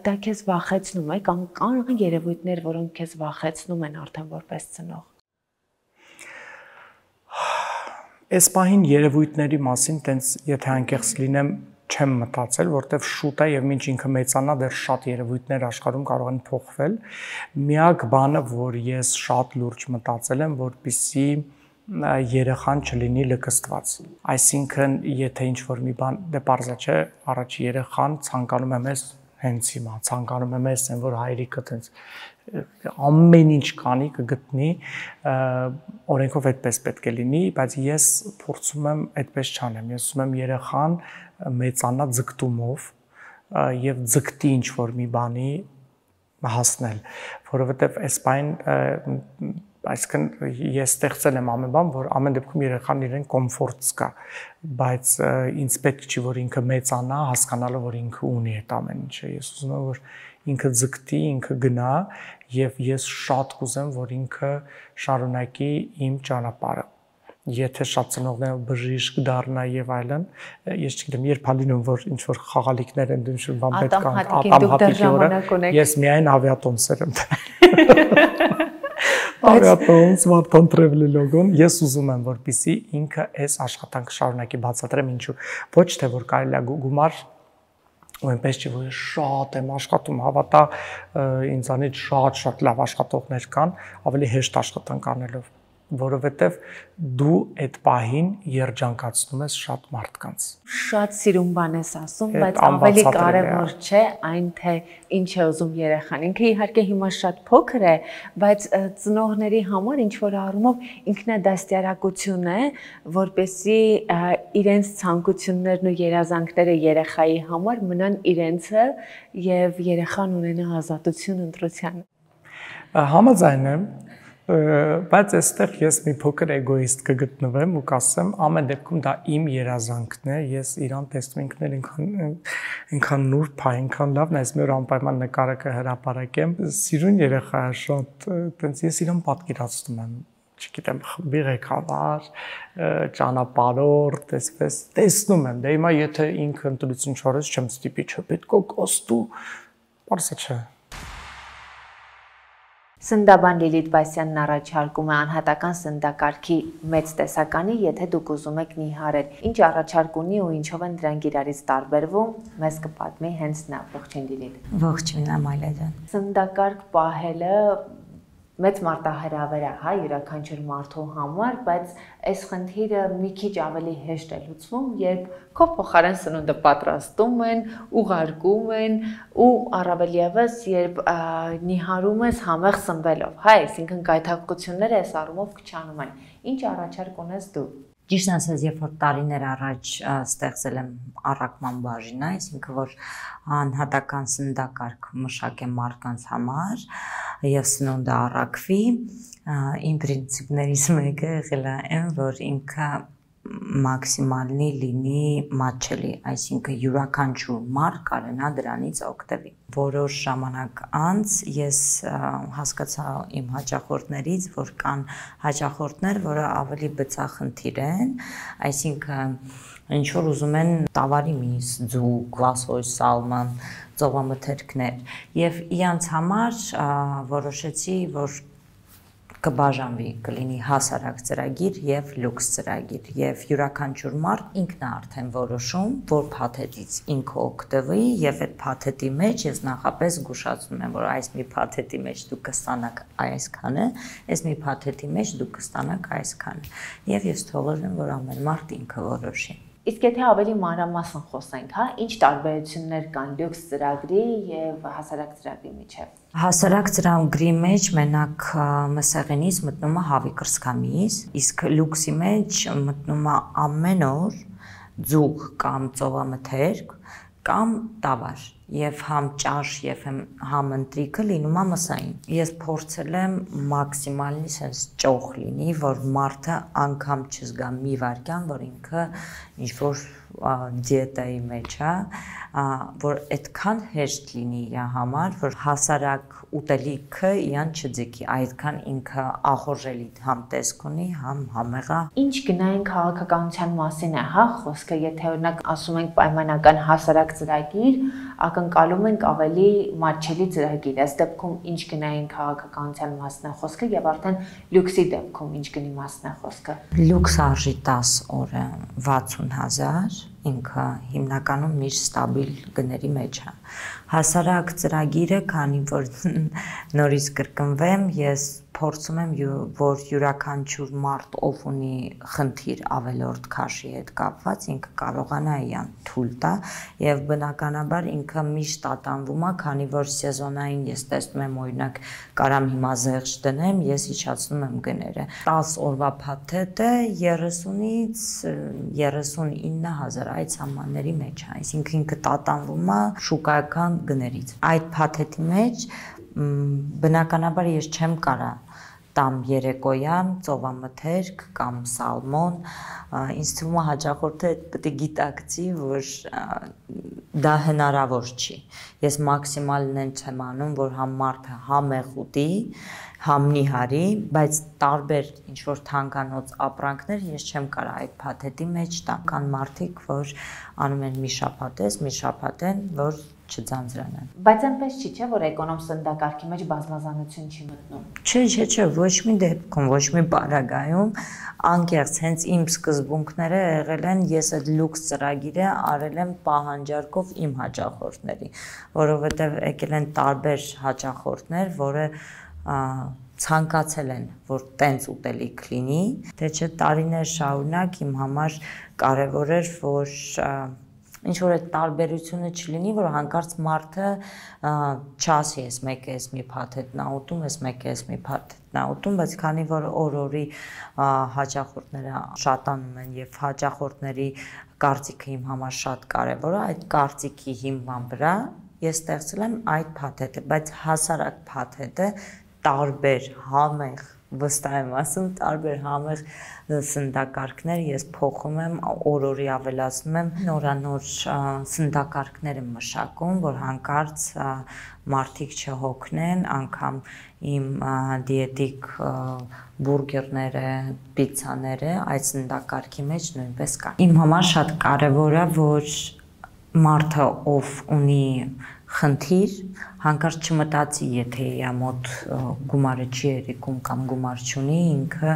դա քեզ վախեցնում է կամ կան երևույթներ, որոնք քեզ վախեցնում են արդեն որպես ծնող։ Այս պահին երևույթների մասին տենց եթե անկեղծ լինեմ չեմ մտածել, որտեվ շուտ է եւ մինչ ինքը մեծանա դեռ շատ երևույթներ աշխարհում կարող են փոխվել։ Միակ բանը, որ ես շատ լուրջ մտածել եմ, որպեսզի երեխան չլինի լկստված։ Այսինքն, եթե ինչ որ մի բան դե պարզ է, չէ, առաջ երեխան ցանկանում է մեզ հենց հիմա, ցանկանում է մեզ, որ հայրիկը տենց ամեն ինչ կանի կգտնի, օրենքով այդպես պետք է լինի, բայց ես փորձում եմ այդպես չանեմ։ Ես ուզում եմ երեխան մեծանա ձգտումով եւ ձգտի ինչ որ մի բանի հասնել, որովհետեւ այս բան այսինքն ես ստեղծել եմ ամեն բան, որ ամեն դեպքում երեխան իրեն կոմֆորտ զգա, բայց ինձ պետք չի որ ինքը մեծանա, հասկանալով որ ինքը ունի այդ ամեն ինչը։ Ես ուզում եմ որ ինքը ձգտի, ինքը գնա եւ ես շատ կուզեմ որ ինքը շարունակի իմ ճանապարհը։ Եթե շատ ծնողներ բժիշկ դառնա եւ այլն, ես չգիտեմ, երբ հալինում որ ինչ որ խաղալիքներ են դու ինչ-որ բան պետք է ատամհատիկի օրը, ես միայն ավիատոմսեր եմ ավիատոմս Վարդան Travel լոգոն, ես ուզում եմ որպեսզի ինքը այս աշխատանքը շարունակի բացատրեմ ինչու, ոչ թե որ կարելի է գումար ու այնպես չի որ շատ եմ աշխատում, հավատա ինձանից շատ լավ աշխատողներ կան, ավելի հեշտ աշխատանք անելով, որովհետև դու այդ պահին երջանկացնում ես շատ մարդկանց։ Շատ սիրուն բան ես ասում, բայց ավելի կարևոր չէ այն թե ինչ է ուզում երեխան։ Ինքը իհարկե հիմա շատ փոքր է, բայց ծնողների համար ինչ որ առումով ինքնադաստիարակություն է, որպեսզի իրենց ցանկություններն ու երազանքները երեխայի համար մնան իրենցը եւ երեխան ունենա ազատություն ընտրության։ Համաձայն եմ, բայց այստեղ ես մի փոքր էգոիստ կգտնվեմ ու կասեմ, ամեն դեպքում դա իմ երազանքն է, ես իրան տեսնում ինքներ ինքան նուրբ է, ինքան լավն է, ես մի օր անպայման նկարը կհրապարակեմ, սիրուն երեխա է շատ, տենց ես իրան պատկերացնում եմ, չգիտեմ, խմբի ղեկավար, ճանապարհորդ, այսպես տեսնում եմ, դե հիմա եթե ինքը ընտրություն չորես չեմ ստիպի, չպետք է կոստու, պարզը չէ։ Սննդաբան Լիլիթ Բասյանն առաջարկում է անհատական սննդակարգի մեծ տեսականի, եթե դուք ուզում եք նիհարել։ Ինչ առաջարկ ունի ու ինչով են դրանք իրարից տարբերվում, մեզ կպատմի հենց նա։ Ողջույն Լիլիթ։ Ողջույն Ամալիա ջան։ Սննդակարգ պահելը մեծ մարտահրավեր է, հա, յուրաքանչյուր մարդու համար, բայց այս խնդիրը մի քիչ ավելի հեշտ է լուծվում, երբ քո փոխարեն սնունդը պատրաստում են, ուղարկում են ու առավել ևս երբ նիհարում ես համեղ սնվելով, հա, այսինքն գայթակղությունները այս առումով քչանում են։ Ինչ առաջարկ ունես դու։ Ճիշտ ասած, երբ որ տարիներ առաջ ստեղծել եմ առաքման բաժինը, այսինքն որ անհատական սննդակարգ մշակեմ մարդկանց համար եւ սնունդը առաքվի, իմ պրինցիպներից մեկը եղել է, որ ինքը մաքսիմալնի լինի մատչելի, այսինքն յուրաքանչյուր մարդ կարենա դրանից օգտվի։ Որոշ ժամանակ անց ես հասկացա իմ հաճախորդներից, որ կան հաճախորդներ, որը ավելի բծախնդիր են, այսինքն ինչ որ ուզում են տավարի միս, ձուկ, լասոյ, սալման, ծովամթերքներ, եւ իրանց համար որոշեցի, որ կբաժանվի, կլինի հասարակ ծրագիր եւ լյուքս ծրագիր եւ յուրաքանչյուր մարդ ինքն է արդեն որոշում, որ փաթեթից ինքը օգտվի եւ այդ փաթեթի մեջ ես նախապես զգուշացնում եմ, որ այս մի փաթեթի մեջ դուք կստանաք այսքանը, այս մի փաթեթի մեջ դուք կստանաք այսքանը եւ ես թողել եմ, որ ամեն մարդ ինքը որոշի։ Իսկ եթե ավելի մանրամասն խոսենք, հա, ինչ տարբերություններ կան լյուքս ծրագրի եւ հասարակ ծրագրի միջեւ։ Հասարակ ծրագրի մեջ մենակ մսեղենից մտնում է հավի կրսկամիս, իսկ լյուքսի մեջ մտնում է ամեն օր ձուկ կամ ծովամթերք կամ տավար եւ համ ճաշ եւ համ ընտրիկը լինում է մսային։ Ես փորձել եմ մաքսիմալնի sense ճոխ լինի, որ մարդը անգամ չզգա մի վարքյան, որ ինքը ինչ որ դիետայի մեջ է, որ այդքան հեշտ լինի իր համար, որ հասարակ ուտելիքը իրան չձգի, այդքան ինքը ախորժելի համ տեսք ունի, համ համեղա։ Ինչ գնային քաղաքականության մասին է, հա, խոսքը, եթե օրինակ ասում ենք պայմանական հասարակ ծրագիր, ակնկալում ենք ավելի մատչելի ծրագիր, այս դեպքում ինչ գնային քաղաքականության մասն է խոսքը եւ արդեն լյուքսի դեպքում ինչ գնի մասն է խոսքը։ Լյուքս արժի 10 օրը 60,000, ինքը հիմնականում միշտ ստաբիլ գների մեջ է։ Հասարակ ծրագիրը, քանի որ նորից կրկնվեմ, ես փորձում եմ, որ յուրաքանչյուր մարդ, ով ունի խնդիր ավելորդ քաշի հետ կապված, ինքը կարողանա իրան թույլ տա եւ բնականաբար ինքը միշտ ատանվում է, քանի որ սեզոնային ես տեսնում եմ օրինակ կարամ հիմա զեղչ դնեմ, ես իջացնում եմ գները։ 10 օրվա փաթեթը 30-ից 39,000 այդ սահմանների մեջ է, այսինքն ինքը տատանվում է շուկայական գներից։ Այդ փաթեթի մեջ բնականաբար ես չեմ կարա տամ երեկոյան ծովամթերք կամ սալմոն, ինձ թվում է հաճախորդը պետք է գիտակցի, որ դա հնարավոր չի։ Ես մաքսիմալն եմ անում, որ համ մարդը համեղ ուտի, համ նիհարի, բայց տարբեր ինչ որ թանկանոց ապրանքներ ես չեմ կարա այդ փաթեթի մեջ տամ, կան մարդիկ, որ անում են մի շաբաթեն, որ չձանձրանան։ Բայց այնպես չի, չէ, որ էկոնոմ սննդակարգի մեջ բազմազանություն չի մտնում։ Չէ, ոչ մի դեպքում, ոչ մի պարագայում, անկեղծ հենց իմ սկզբունքները եղել են, ես այդ լյուքս ծրագիրը արել եմ պահանջարկով իմ հաճախորդների, որովհետև եկել են տարբեր հաճախորդներ, որը ցանկացել են, որ տենց ուտելիք լինի, թե չէ տարիներ շարունակ իմ համար կարևոր էր, որ ինչ որ այդ տարբերությունը չլինի, որ հանկարծ մարդը չասի, ես մեկ էս մի փաթեթն ուտում, ես մեկ էս մի փաթեթն ուտում, բայց քանի որ օրորի հաճախորդները շատանում են եւ հաճախորդների կարծիքը իմ համար շատ կարեւոր է, այդ կարծիքի հիման վրա ես ստեղծել եմ այդ փաթեթը, բայց հասարակ փաթեթը տարբեր համեղ, վստահ եմ ասում, տարբեր համեղ սննդակարգներ ես փոխում եմ, օրորի ավելացնում եմ, նորանոր սննդակարգներ եմ մշակում, որ հանկարծ մարդիկ չհոգնեն, անգամ իմ դիետիկ բուրգերները, պիցցաները այդ սննդակարգի մեջ նույնպես կան։ Իմ համար շատ կարևոր է, որ մարդը, ով ունի խնդիր, հանկարծ չմտածի, եթե իր մոտ գումարը չի երիկում կամ գումար չունի, ինքը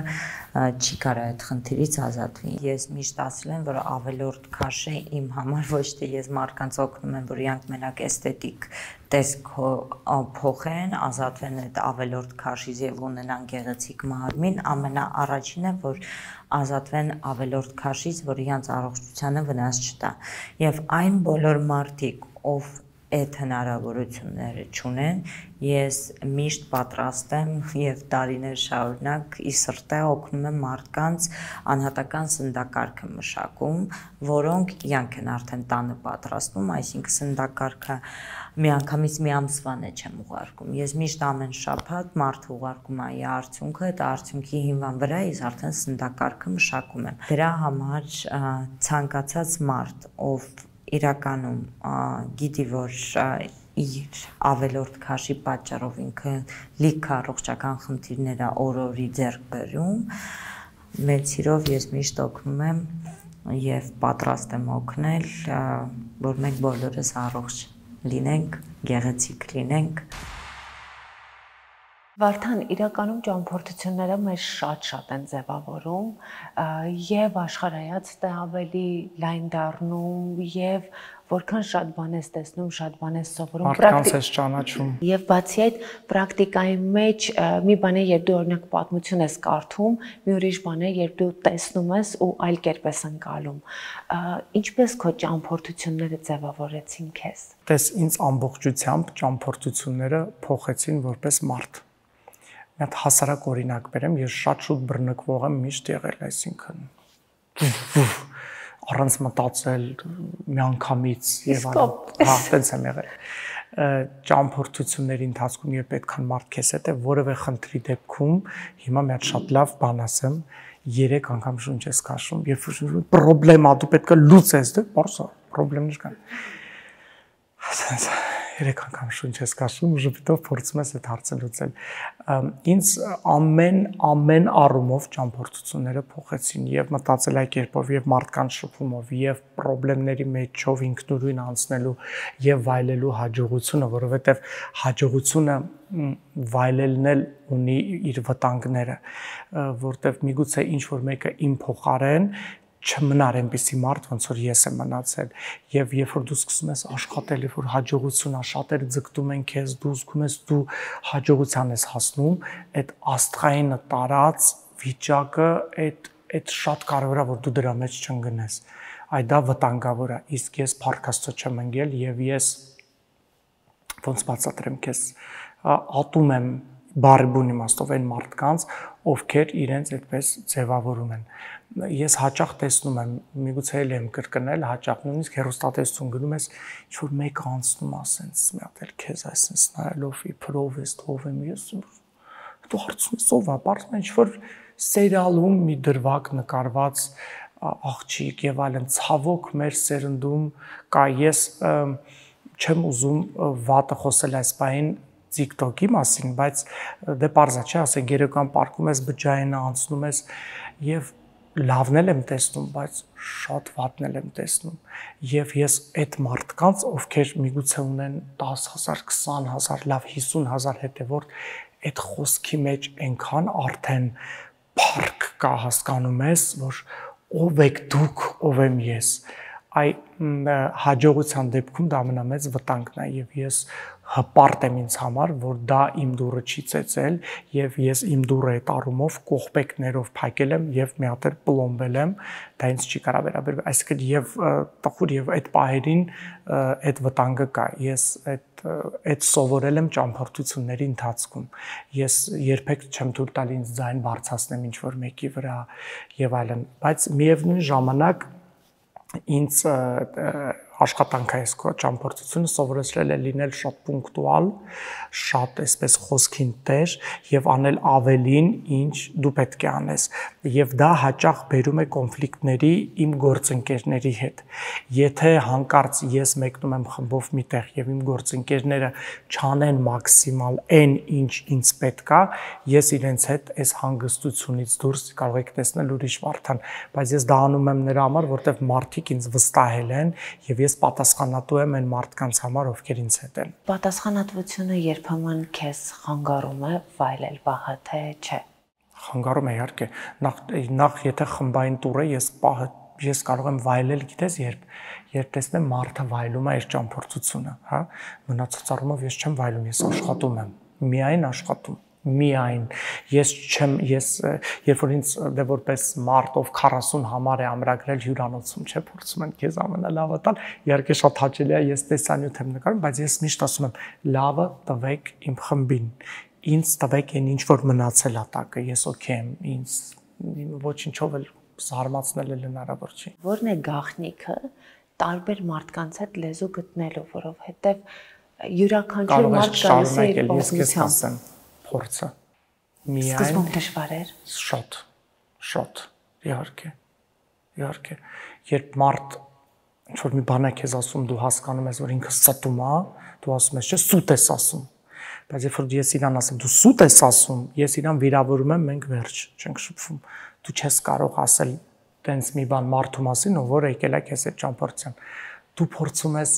չի կարա այդ խնդիրից ազատվի։ Ես միշտ ասել եմ, որ ավելորդ քաշը իմ համար ոչ թե ես մարդկանց օգնում եմ, որ իրանք մենակ էսթետիկ տեսք փոխեն, ազատվեն այդ ավելորդ քաշից եւ ունենան գեղեցիկ մարմին, ամենաառաջինը, որ ազատվեն ավելորդ քաշից, որ իրանց առողջությանը վնաս չտա։ Եվ այն բոլոր մարդիկ, ով այդ հնարավորությունները չունեն, ես միշտ պատրաստ եմ եւ տարիներ շարունակ ի սրտե օգնում եմ մարդկանց անհատական սննդակարգը մշակում, որոնք իրանք են արդեն տանը պատրաստում, այսինքն սննդակարգը միանգամից մի ամսվան է չեմ ուղարկում։ Ես միշտ ամեն շաբաթ մարդը ուղարկում է իր արդյունքը, այդ արդյունքի հիման վրա ես արդեն սննդակարգը մշակում եմ։ Դրա համար ցանկացած մարդ, ով իրականում գիտի, որ իր ավելորդ քաշի պատճառով ինքը լիքը առողջական խնդիրներ է օրորի ձեռք բերում, մեծ սիրով ես միշտ օգնում եմ եւ պատրաստ եմ օգնել, որ մենք բոլորս առողջ լինենք, գեղեցիկ լինենք։ Վարդան, իրականում ճամփորդությունները մեզ շատ են ձևավորում եւ աշխարհայացք է ավելի լայն դառնում եւ որքան շատ բան ես տեսնում, շատ բան ես սովորում, մարդկանց ես ճանաչում։ Եվ բացի այդ, պրակտիկայի մեջ մի բան է, երբ դու օրինակ պատմություն ես կարդում, մի ուրիշ բան է, երբ դու տեսնում ես ու այլ կերպ ես ընկալում։ Ինչպես քո ճամփորդությունները ձևավորեցին քեզ։ Տես ինձ ամբողջությամբ ճամփորդությունները փոխեցին որպես մարդ։ Մի հատ հասարակ օրինակ բերեմ, ես շատ շուտ բռնկվող եմ միշտ եղել, այսինքն առանց մտածել միանգամից եւ այլն, հա, տենց եմ եղել։ Ճամփորդությունների ընթացքում երբ այդքան մարդ քեզ հետ է, որևէ խնդրի դեպքում, հիմա մի հատ շատ լավ բան ասեմ, 3 անգամ շունչ ես քաշում, երբ պրոբլեմա դու պետք է լուծես, դու բարձր պրոբլեմներ կան։ 3 անգամ շունչ ես քաշում, ժպիտով փորձում ես այդ հարցը լուծել։ Ինձ ամեն առումով ճամփորդությունները փոխեցին եւ մտածելակերպով եւ մարդկանց շփումով եւ խնդիրների մեջով ինքնուրույն անցնելու եւ վայելելու հաջողությունը, որովհետեւ հաջողությունը վայելելն էլ ունի իր վտանգները, որտեվ միգուցե ինչ որ մեկը իմ փոխարեն չմնար այնպիսի մարդ, ոնց որ ես եմ մնացել, եւ երբ որ դու սկսում ես աշխատել, երբ որ հաջողությունա շատերը ձգտում են քեզ, դու զգում ես դու հաջողության ես հասնում, այդ աստղային տարած վիճակը, այդ շատ կարևոր է, որ դու դրա մեջ չընկնես։ Այ դա վտանգավոր է, իսկ ես փառք Աստծո չեմ ընկել եւ ես ոնց բացատրեմ քեզ, ատում եմ բարի իմաստով այն մարդկանց, ովքեր իրենց այդպես ձևավորում են։ Ես հաճախ տեսնում եմ, միգուցե էլ եմ կրկնել, հաճախ նույնիսկ հեռուստատեսություն գնում ես, ինչ որ մեկը անցնում ասենց, մի հատ էլ քեզ այսպես նայելով իբրով ես ով եմ ես, դու հարցում ես ով է, բարձր ինչ որ սերիալում մի դրվագ նկարված աղջիկ եւ այլն, ցավոք մեր սերնդում կա, ես չեմ ուզում վատը խոսել այս բանին TikTok-ի մասին, բայց դե պարզա չէ, ասենք երեկոյան պարկում ես բջջայինը անցնում ես եւ լավն եմ տեսնում, բայց շատ վատն եմ տեսնում եւ ես այդ մարդկանց, ովքեր միգուցե ունեն 10,000, 20,000, լավ 50,000 հետևորդ, այդ խոսքի մեջ այնքան արդեն փառք կա, հասկանում ես, որ ով եք դուք, ով եմ ես, այ հաջողության դեպքում դա ամենամեծ վտանգն է եւ ես հպարտ եմ ինձ համար, որ դա իմ դուրը չի ծեծել եւ ես իմ դուրը այդ առումով կողպեկներով փակել եմ եւ մի հատ էլ պլոմբել եմ, դա ինձ չի կարա վերաբերվել, այսինքն եւ տխուր եւ այդ պահերին այդ վտանգը կա, ես այդ սովորել եմ ճամփորդությունների ընթացքում, ես երբեք չեմ թույլ տալ ինձ ձայն բարձրացնեմ ինչ որ մեկի վրա եւ այլն, բայց միևնույն ժամանակ ինձ աշխատանքը այս ճամփորդությունը սովորեցրել է լինել շատ պունկտուալ, շատ այսպես խոսքին տեր եւ անել ավելին, ինչ դու պետք է անես։ Եվ դա հաճախ բերում է կոնֆլիկտների իմ գործընկերների հետ։ Եթե հանկարծ ես մեկնում եմ խմբով միտեղ եւ իմ գործընկերները չանեն մաքսիմալ այն, ինչ ինձ պետք է, ես իրենց հետ այս հանգստությունից դուրս կարող եք տեսնել ուրիշ Վարդան, բայց ես դա անում եմ նրա համար, որտեվ մարդիկ ինձ վստահել են եւ ես պատասխանատու եմ այն մարդկանց համար, ովքեր ինձ հետ են։ Պատասխանատվությունը երբեմն քեզ խանգարում է վայելել պահը, թե չէ։ Խանգարում է իհարկե։ Նախ եթե խմբային տուր է, ես կարող եմ վայելել, գիտես, երբ տեսնեմ մարդը վայելում է իր ճամփորդությունը, հա, մնացած առումով ես չեմ վայելում, ես աշխատում եմ, միայն աշխատում։ Միայն ես երբ որ ինձ դե որպես մարդ ով 40 համար է ամրագրել հյուրանոցում, չէ, փորձում եմ քեզ ամենալավը տալ, իհարկե շատ հաճելի է, ես տեսանյութ եմ նկարում, բայց ես միշտ ասում եմ, լավը տվեք իմ խմբին, ինձ տվեք այն ինչ որ մնացել է տակը, ես օքեյ եմ, ինձ ոչինչով էլ զարմացնել էլ հնարավոր չի։ Որն է գաղտնիքը տարբեր մարդկանց հետ լեզու գտնելու, որովհետև յուրաքանչյուր մարդ գալիս է իր պատմությամբ։ Փորձը միայն սկզբում դժվար էր, շատ իհարկե երբ մարդ ինչ որ մի բան է քեզ ասում, դու հասկանում ես որ ինքը ստում է, դու ասում ես չէ, սուտ ես ասում, բայց երբ որ ես իրան ասեմ դու սուտ ես ասում, ես իրան վիրավորում եմ, մենք վերջ չենք շփվում, դու չես կարող ասել տենց մի բան մարդու մասին, որը եկել է քեզ այդ ճամփորդության, դու փորձում ես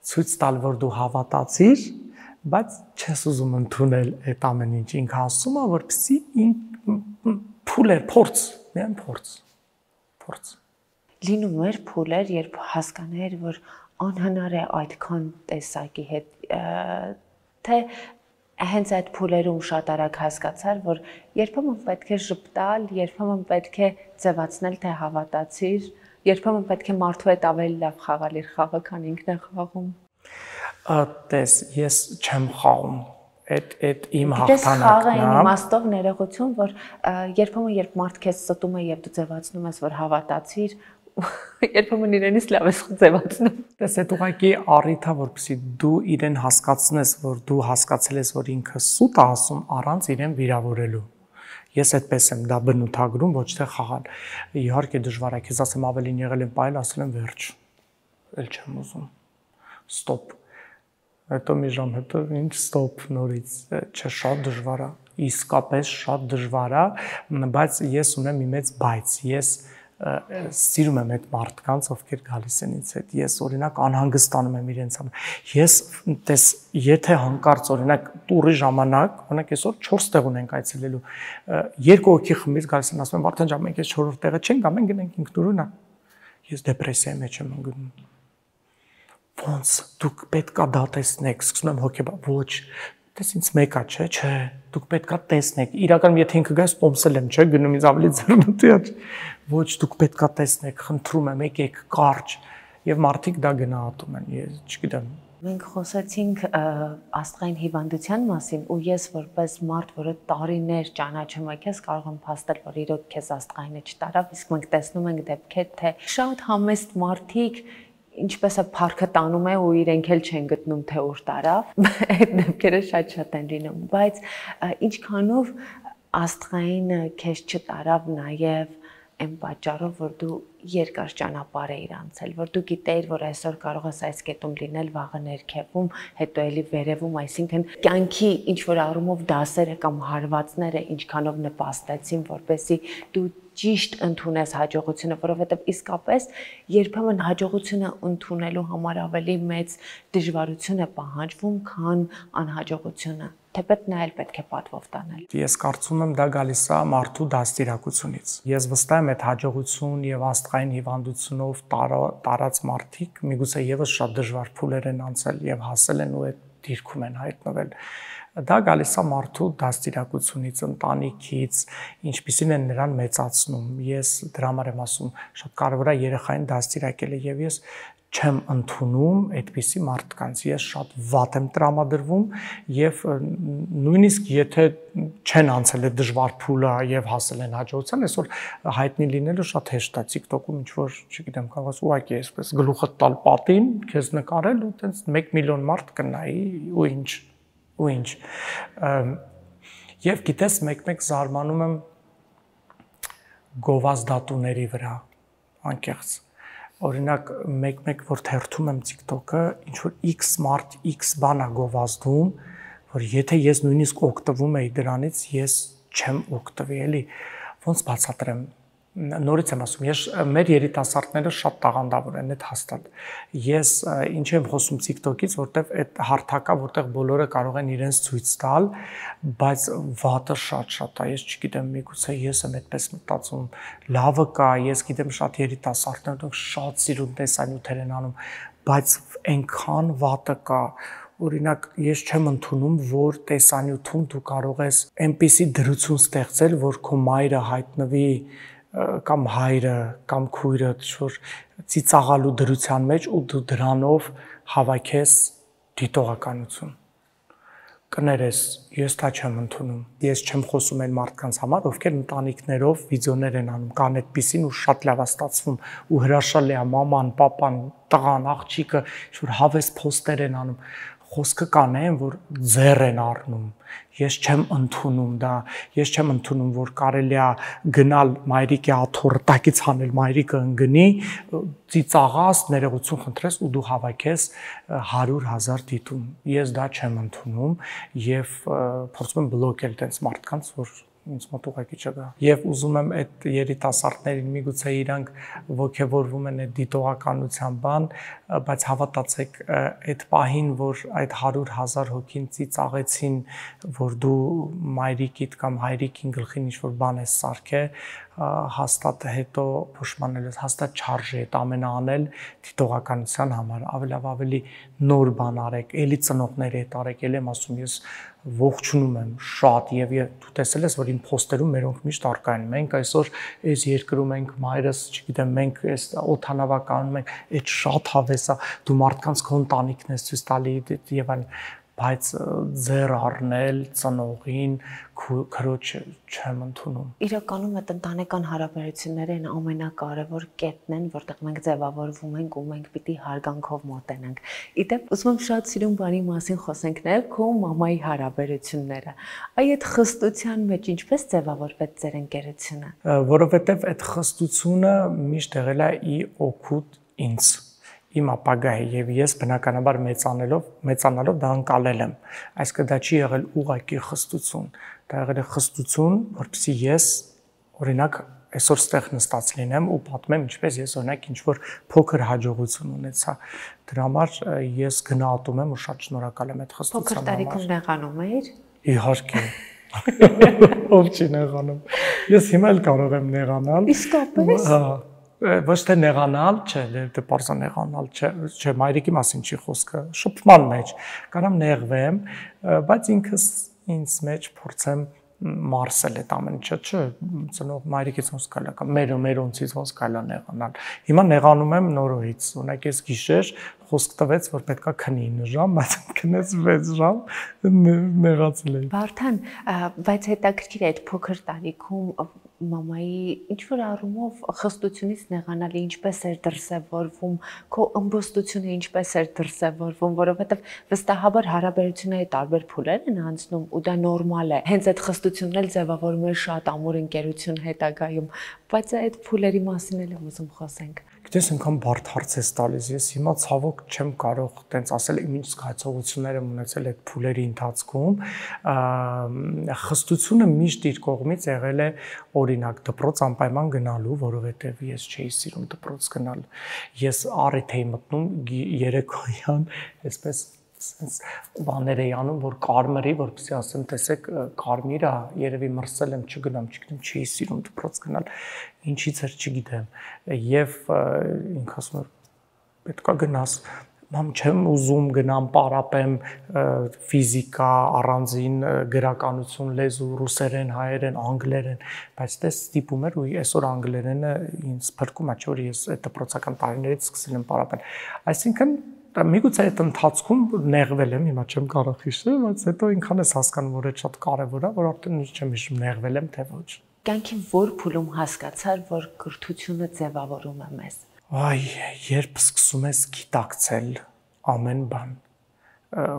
ցույց տալ որ դու հավատացիր, բայց չես ուզում ընդունել այդ ամեն ինչ, ինքը ասում է, որպեսզի փուլեր, փորձ, միայն փորձ։ Լինում էր փուլեր, երբ հասկաներ, որ անհնար է այդքան տեսակի հետ, թե հենց այդ փուլերում շատ արագ հասկացար, որ երբեմն պետք է ժպտալ, երբեմն պետք է ձևացնել, թե հավատացիր, երբեմն պետք է մարդու հետ ավելի լավ խաղալ իր խաղը, քան ինքն է խաղում։ Տես, ես չեմ խաղում։ Այդ իմ հաղթանակն է։ Դες խաղը այն իմաստով ներողություն, որ երբեմն երբ մարդ քեզ ստում է եւ դու ձևացնում ես, որ հավատացիր, երբեմն իրենից լավ ես ձևացնում։ Դες այդ ուղղակի առիթ է, որպեսզի դու իրեն հասկացնես, որ դու հասկացել ես, որ ինքը սուտ է ասում առանց իրեն վիրավորելու։ Ես այդպես եմ դա բնութագրում, ոչ թե խաղալ։ Իհարկե դժվար է, քեզ ասեմ ավելին եղել եմ պայել, ասել եմ վերջ։ Էլ չեմ ուզում։ Ստոպ։ Հետո մի ժամ հետո ինչ ստոպ նորից, չէ, շատ դժվար է, իսկապես շատ դժվար է, բայց ես ունեմ մի մեծ բայց, ես սիրում եմ այդ մարդկանց, ովքեր գալիս են ինձ հետ, ես օրինակ անհանգստանում եմ իրենց համար, ես տես, եթե հանկարծ օրինակ տուրի ժամանակ, օրինակ այսօր 4 տեղ ունենք այցելելու, 2 հոգի խմբից գալիս են, ասում են Վարդան ջան, մենք այս 4-րդ տեղը չենք գա, մենք գնենք ինքնուրույն, ես դեպրեսիայի մեջ եմ ընկնում։ Ոնց դուք պետքա դա տեսնեք, սկսում եմ հոգեբան, ոչ, դες ինձ մեկա, չէ, դուք պետքա տեսնեք, իրականում եթե ինքը գայս տոմսել եմ, չէ, գնում ինձ ավելի ձեռնտի է, ոչ, դուք պետքա տեսնեք, խնդրում եմ, եկեք կարճ, եւ մարդիկ դա գնահատում են, ես չգիտեմ։ Մենք խոսեցինք աստղային հիվանդության մասին ու ես որպես մարդ, որը տարիներ ճանաչում եմ քեզ, կարող եմ փաստել, որ իրոք քեզ աստղայինը չտարավ, իսկ մենք տեսնում ենք դեպքեր, թե շատ համեստ մարդիկ ինչպես է փառքը տանում է ու իրենք էլ չեն գտնում թե ուր տարավ, այդ դեպքերը շատ են լինում, բայց ինչքանով աստղայինը քեզ չտարավ նաև այն պատճառով, որ դու երկար ճանապարհ էիր անցել, որ դու գիտեիր, որ այսօր կարող ես այս կետում լինել, վաղը ներքևում, հետո էլի վերևում, այսինքն կյանքի ինչ որ առումով դասերը կամ հարվածները ինչքանով նպաստեցին, որպեսզի դու ճիշտ ընդունես հաջողությունը, որովհետև իսկապես երբեմն հաջողությունը ընդունելու համար ավելի մեծ դժվարություն է պահանջվում, քան անհաջողությունը, թեպետ նա էլ պետք է պատվով տանել։ Ես կարծում եմ դա գալիս է մարդու դաստիարակությունից։ Ես վստահ եմ այդ հաջողություն եւ աստղային հիվանդությունով տարած մարդիկ միգուցե եւս շատ դժվար փուլեր են անցել եւ հասել են ու այդ դիրքում են հայտնվել։ Դա գալիս է մարդու դաստիարակությունից, ընտանիքից, ինչպիսին են նրան մեծացնում։ Ես դրա համար եմ ասում, շատ կարևոր է երեխային դաստիարակելը եւ ես չեմ ընդունում այդպիսի մարդկանց։ Ես շատ վատ եմ տրամադրվում եւ նույնիսկ եթե չեն անցել այդ դժվար փուլը եւ հասել են հաջողության, այսօր հայտնի լինելը շատ հեշտ է TikTok-ում ինչ որ, չգիտեմ, կարող ես ուղակի այսպես գլուխը տալ պատին, քեզ նկարել ու տենց 1 միլիոն մարդ կնայի ու ինչ։ Եվ գիտես, մեկ-մեկ զարմանում եմ գովազդատուների վրա, անկեղծ։ Օրինակ, մեկ-մեկ որ թերթում եմ TikTok-ը, ինչ որ X մարդ X բան է գովազդում, որ եթե ես նույնիսկ օգտվում էի դրանից, ես չեմ օգտվի, էլի։ Ոնց բացատրեմ։ Նորից եմ ասում, մեր երիտասարդները շատ տաղանդավոր են, այդ հաստատ։ Ես ինչ եմ խոսում TikTok-ից, որտեվ այդ հարթակա, որտեղ բոլորը կարող են իրենց ցույց տալ, բայց վատը շատ է, ես չգիտեմ, միգուցե ես եմ այդպես մտածում, լավը կա, ես գիտեմ շատ երիտասարդներ, դրանք շատ սիրուն տեսանյութեր են անում, բայց այնքան վատը կա, օրինակ ես չեմ ընդունում, որ տեսանյութում դու կարող ես այնպիսի դրություն ստեղծել, որ քո մայրը հայտնվի կամ հայրը կամ քույրը որ ծիծաղալու դրության մեջ ու դու դրանով հավաքես դիտողականություն կներես ես դա չեմ ընդունում ես չեմ խոսում այն մարդկանց համար ովքեր ընտանիքներով վիդեոներ են անում կան այդպեսին ու շատ լավ է ստացվում ու հրաշալի է մաման, պապան, տղան, աղջիկը ինչ որ հավես փոստեր են անում խոսքը կանեն, որ ձեռ են առնում, ես չեմ ընդունում դա, ես չեմ ընդունում, որ կարելի է գնալ մայրիկի աթոռը տակից հանել, մայրիկը ընգնի, ծիծաղաս, ներողություն խնդրես ու դու հավաքես 100,000 դիտում, ես դա չեմ ընդունում և փորձում եմ բլոկել տենց մարդկանց, որ ինձ մոտ ուղղակի չկա։ Եվ ուզում եմ այդ երիտասարդներին միգուցե իրանք ողջևորվում են այդ դիտողականության բան, բայց հավատացեք, այդ պահին, որ այդ 100,000 հոգին ծիծաղեցին, որ դու մայրիկիդ կամ հայրիկին գլխին ինչ-որ բան ես սարքե, հաստատ հետո փոշմանել ես, հաստատ չարժի այդ ամենը անել դիտողականության համար, ավելի նոր բան արեք, էլի ծնողների հետ արեք, ել եմ ասում, ես ողջունում եմ շատ եւ դու տեսել ես, որ իմ post-երում մերոնք միշտ արկա են։ Մենք այսօր այս երկրում ենք, մայրս, չգիտեմ, մենք այս օթանավականում ենք, այդ շատ հավես է, դու մարդկանց քո ընտանիքն ես ցույց տալի եւ այլն, բայց ձեռ առնել ծնողին քրոջը չեմ ընդունում։ Իրականում այդ ընտանեկան հարաբերությունները այն ամենակարևոր կետն են, որտեղ մենք ձևավորվում ենք ու մենք պիտի հարգանքով մոտենանք։ Իդեպ ուզում եմ շատ սիրուն բանի մասին խոսենք նաև քո մամայի հարաբերությունները։ Այդ խստության մեջ ինչպես ձևավորվեց ձեր ընկերությունը։ Որովհետև այդ խստությունը միշտ եղել է ի օգուտ ինձ։ Իմ ապագայի եւ ես բնականաբար մեծանալով դա անցալել եմ, այսինքն դա չի եղել ուղղակի խստություն, դա եղել է խստություն, որպեսզի ես օրինակ այսօր ստեղ նստած լինեմ ու պատմեմ ինչպես ես օրինակ ինչ որ փոքր հաջողություն ունեցա, դրա համար ես գնահատում եմ ու շատ շնորհակալ եմ այդ խստության համար։ Փոքր տարիքում նեղանում էիր։ Իհարկե։ Ով չի նեղանում։ Ես հիմա էլ կարող եմ նեղանալ։ Իսկապես։ Ոչ թե նեղանալ, չէ, դե պարզա նեղանալ, չէ, մայրիկի մասին չի խոսքը, շփման մեջ, կարամ նեղվեմ, բայց ինքս ինձ մեջ փորձեմ մարսել այդ ամեն ինչը, չէ, ծնող մայրիկից ոնց կարելի է, մերոնցից ոնց կարելի է նեղանալ։ Հիմա նեղանում եմ նորից, օրինակ ես գիշեր խոսք տվեց, որ պետքա քնի 9 ժամ, բայց քնեց 6 ժամ, նեղացել էի։ Վարդան, բայց հետաքրքիր է այդ փոքր տարիքում մամայի ինչ որ առումով խստությունից նեղանալը ինչպես էր դրսևորվում, քո ըմբոստությունը ինչպես էր դրսևորվում, որովհետև վստահաբար հարաբերությունների տարբեր փուլեր են անցնում ու դա նորմալ է։ Հենց այդ խստությունն էլ ձևավորում է շատ ամուր ընկերություն հետագայում, բայց այդ փուլերի մասին էլ եմ ուզում խոսենք։ Գիտես, այնքան բարդ հարց ես տալիս, ես հիմա ցավոք չեմ կարող տենց ասել, իմ ինչ զգացողություններ եմ ունեցել այդ փուլերի ընթացքում, խստությունը միշտ իր կողմից եղել է օրինակ դպրոց անպայման գնալու, որովհետև ես չէի սիրում դպրոց գնալ, ես առիթ էի մտնում երեկոյան, այսպես sense բաներ էի անում, որ կարմրի, որպեսզի ասեմ, տեսեք, կարմիր է, երևի մրսել եմ, չգնամ, չգիտեմ, չի սիրում դպրոց գնալ, ինչից էր չգիտեմ, եւ ինքը ասում էր, պետքա գնաս, մամ չեմ ուզում գնամ պարապեմ ֆիզիկա, առանձին գրականություն, լեզու, ռուսերեն, հայերեն, անգլերեն, բայց դες ստիպում էր ու այսօր անգլերենը ինձ փրկում է, որ ես այդ դպրոցական տարիներից սկսել եմ պարապել, այսինքն միգուցե այդ ընթացքում նեղվել եմ, հիմա չեմ կարող հիշել, բայց հետո ինքան ես հասկանում, որ այդ շատ կարևոր է, որ արդեն չեմ հիշում նեղվել եմ, թե ոչ։ Կյանքի որ փուլում հասկացար, որ կրթությունը ձևավորում է մեզ։ Այ, երբ սկսում ես գիտակցել ամեն բան,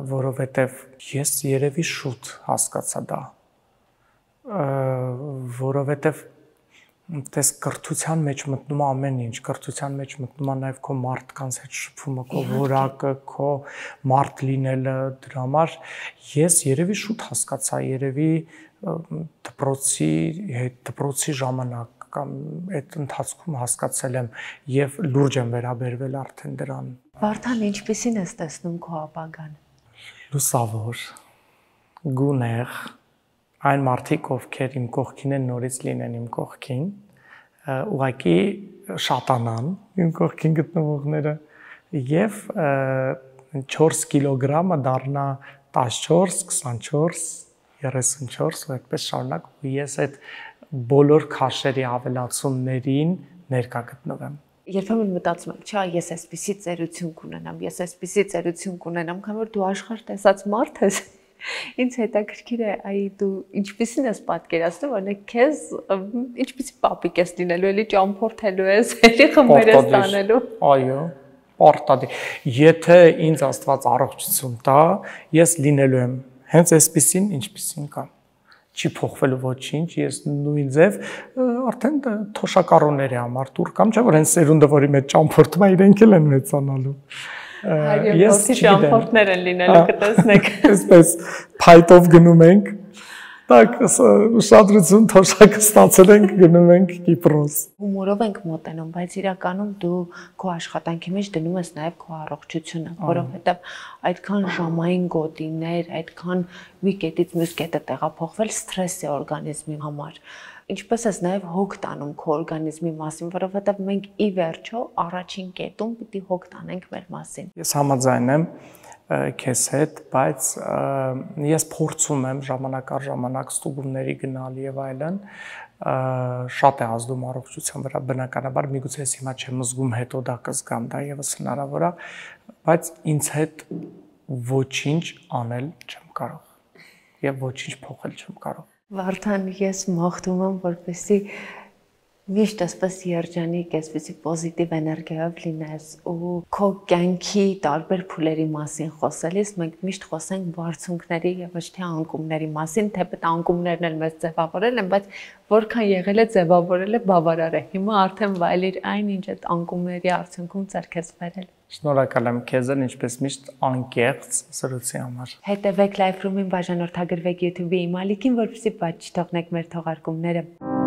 որովհետև ես երևի շուտ հասկացա դա, որովհետև Տես կրթության մեջ մտնում է ամեն ինչ, կրթության մեջ մտնում է նաև քո մարդկանց հետ շփումը, քո որակը, քո մարդ լինելը, դրա համար ես երևի շուտ հասկացա, երևի դպրոցի ժամանակ կամ այդ ընթացքում հասկացել եմ եւ լուրջ եմ վերաբերվել արդեն դրան։ Վարդան, ինչպիսին ես տեսնում քո ապագան։ Լուսավոր, գունեղ, այն մարդիկ, ովքեր իմ կողքին են, նորից լինեն իմ կողքին, ուղղակի շատանան իմ կողքին գտնվողները եւ 4 կիլոգրամը դառնա 14, 24, 34 ու այդպես շարունակ ու ես այդ բոլոր քաշերի ավելացումներին ներկա գտնվեմ։ Երբեմն մտածում եմ, չէ, ես այսպիսի ծերություն կունենամ, ես այսպիսի ծերություն կունենամ, քանի որ դու աշխարհ տեսած մարդ ես։ Ինձ հետաքրքիր է, այ դու ինչպիսին ես պատկերացնում, օրինակ քեզ ինչպիսի պապիկ ես լինելու, էլի ճամփորդելու ես, էլի խմբեր ես տանելու։ Այո, պարտադիր։ Եթե ինձ Աստված առողջություն տա, ես լինելու եմ հենց այսպիսին, ինչպիսին կամ։ Չի փոխվելու ոչինչ, ես նույն ձև արդեն թոշակառուների համար տուր կամ չէ, որ հենց սերունդը, որի մեջ ճամփորդում է, իրենք էլ են մեծանալու։ Ես ճամփորդներ են լինելու, կտեսնեք։ Այսպես փայտով գնում ենք, Так, ուշադրություն թոշակը ստացել ենք, գնում ենք Կիպրոս։ Հումորով ենք մոտենում, բայց իրականում դու քո աշխատանքի մեջ դնում ես նաև քո առողջությունը, որովհետև այդքան ժամային գոտիներ, այդքան մի կետից մյուս կետը տեղափոխվել սթրես է օրգանիզմի համար։ Ինչպես ես նաև հոգ տանում քո օրգանիզմի մասին, որովհետև մենք ի վերջո առաջին կետում պիտի հոգ տանենք մեր մասին։ Ես համաձայն եմ քեզ հետ, բայց ես փորձում եմ ժամանակ առ ժամանակ ստուգումների գնալ եւ այլն, շատ է ազդում առողջության վրա, բնականաբար միգուցե ես հիմա չեմ զգում, հետո դա կզգամ, դա եւս հնարավոր է, բայց ինձ հետ ոչինչ անել չեմ կարող եւ ոչինչ փոխել չեմ կարող։ Վարդան, ես մաղթում եմ, որպեսզի միշտ այսպես երջանիկ, այսպեսի պոզիտիվ էներգիայով լինես ու քո կյանքի տարբեր փուլերի մասին խոսելիս մենք միշտ խոսենք բարձունքների եւ ոչ թե անկումների մասին, թեպետ անկումներն էլ մեզ ձևավորել են, բայց որքան եղել է ձևավորել է բավարար է։ Հիմա արդեն վայելիր այն, ինչ այդ անկումների արդյունքում ձեռք ես բերել։ Շնորհակալ եմ քեզ, ինչպես միշտ անկեղծ զրույցի համար։ Հետևեք Live Room-ին, բաժանորդագրվեք YouTube-ի իմ ալիքին, որպեսզի բաց չթողնեք մեր թողարկումները։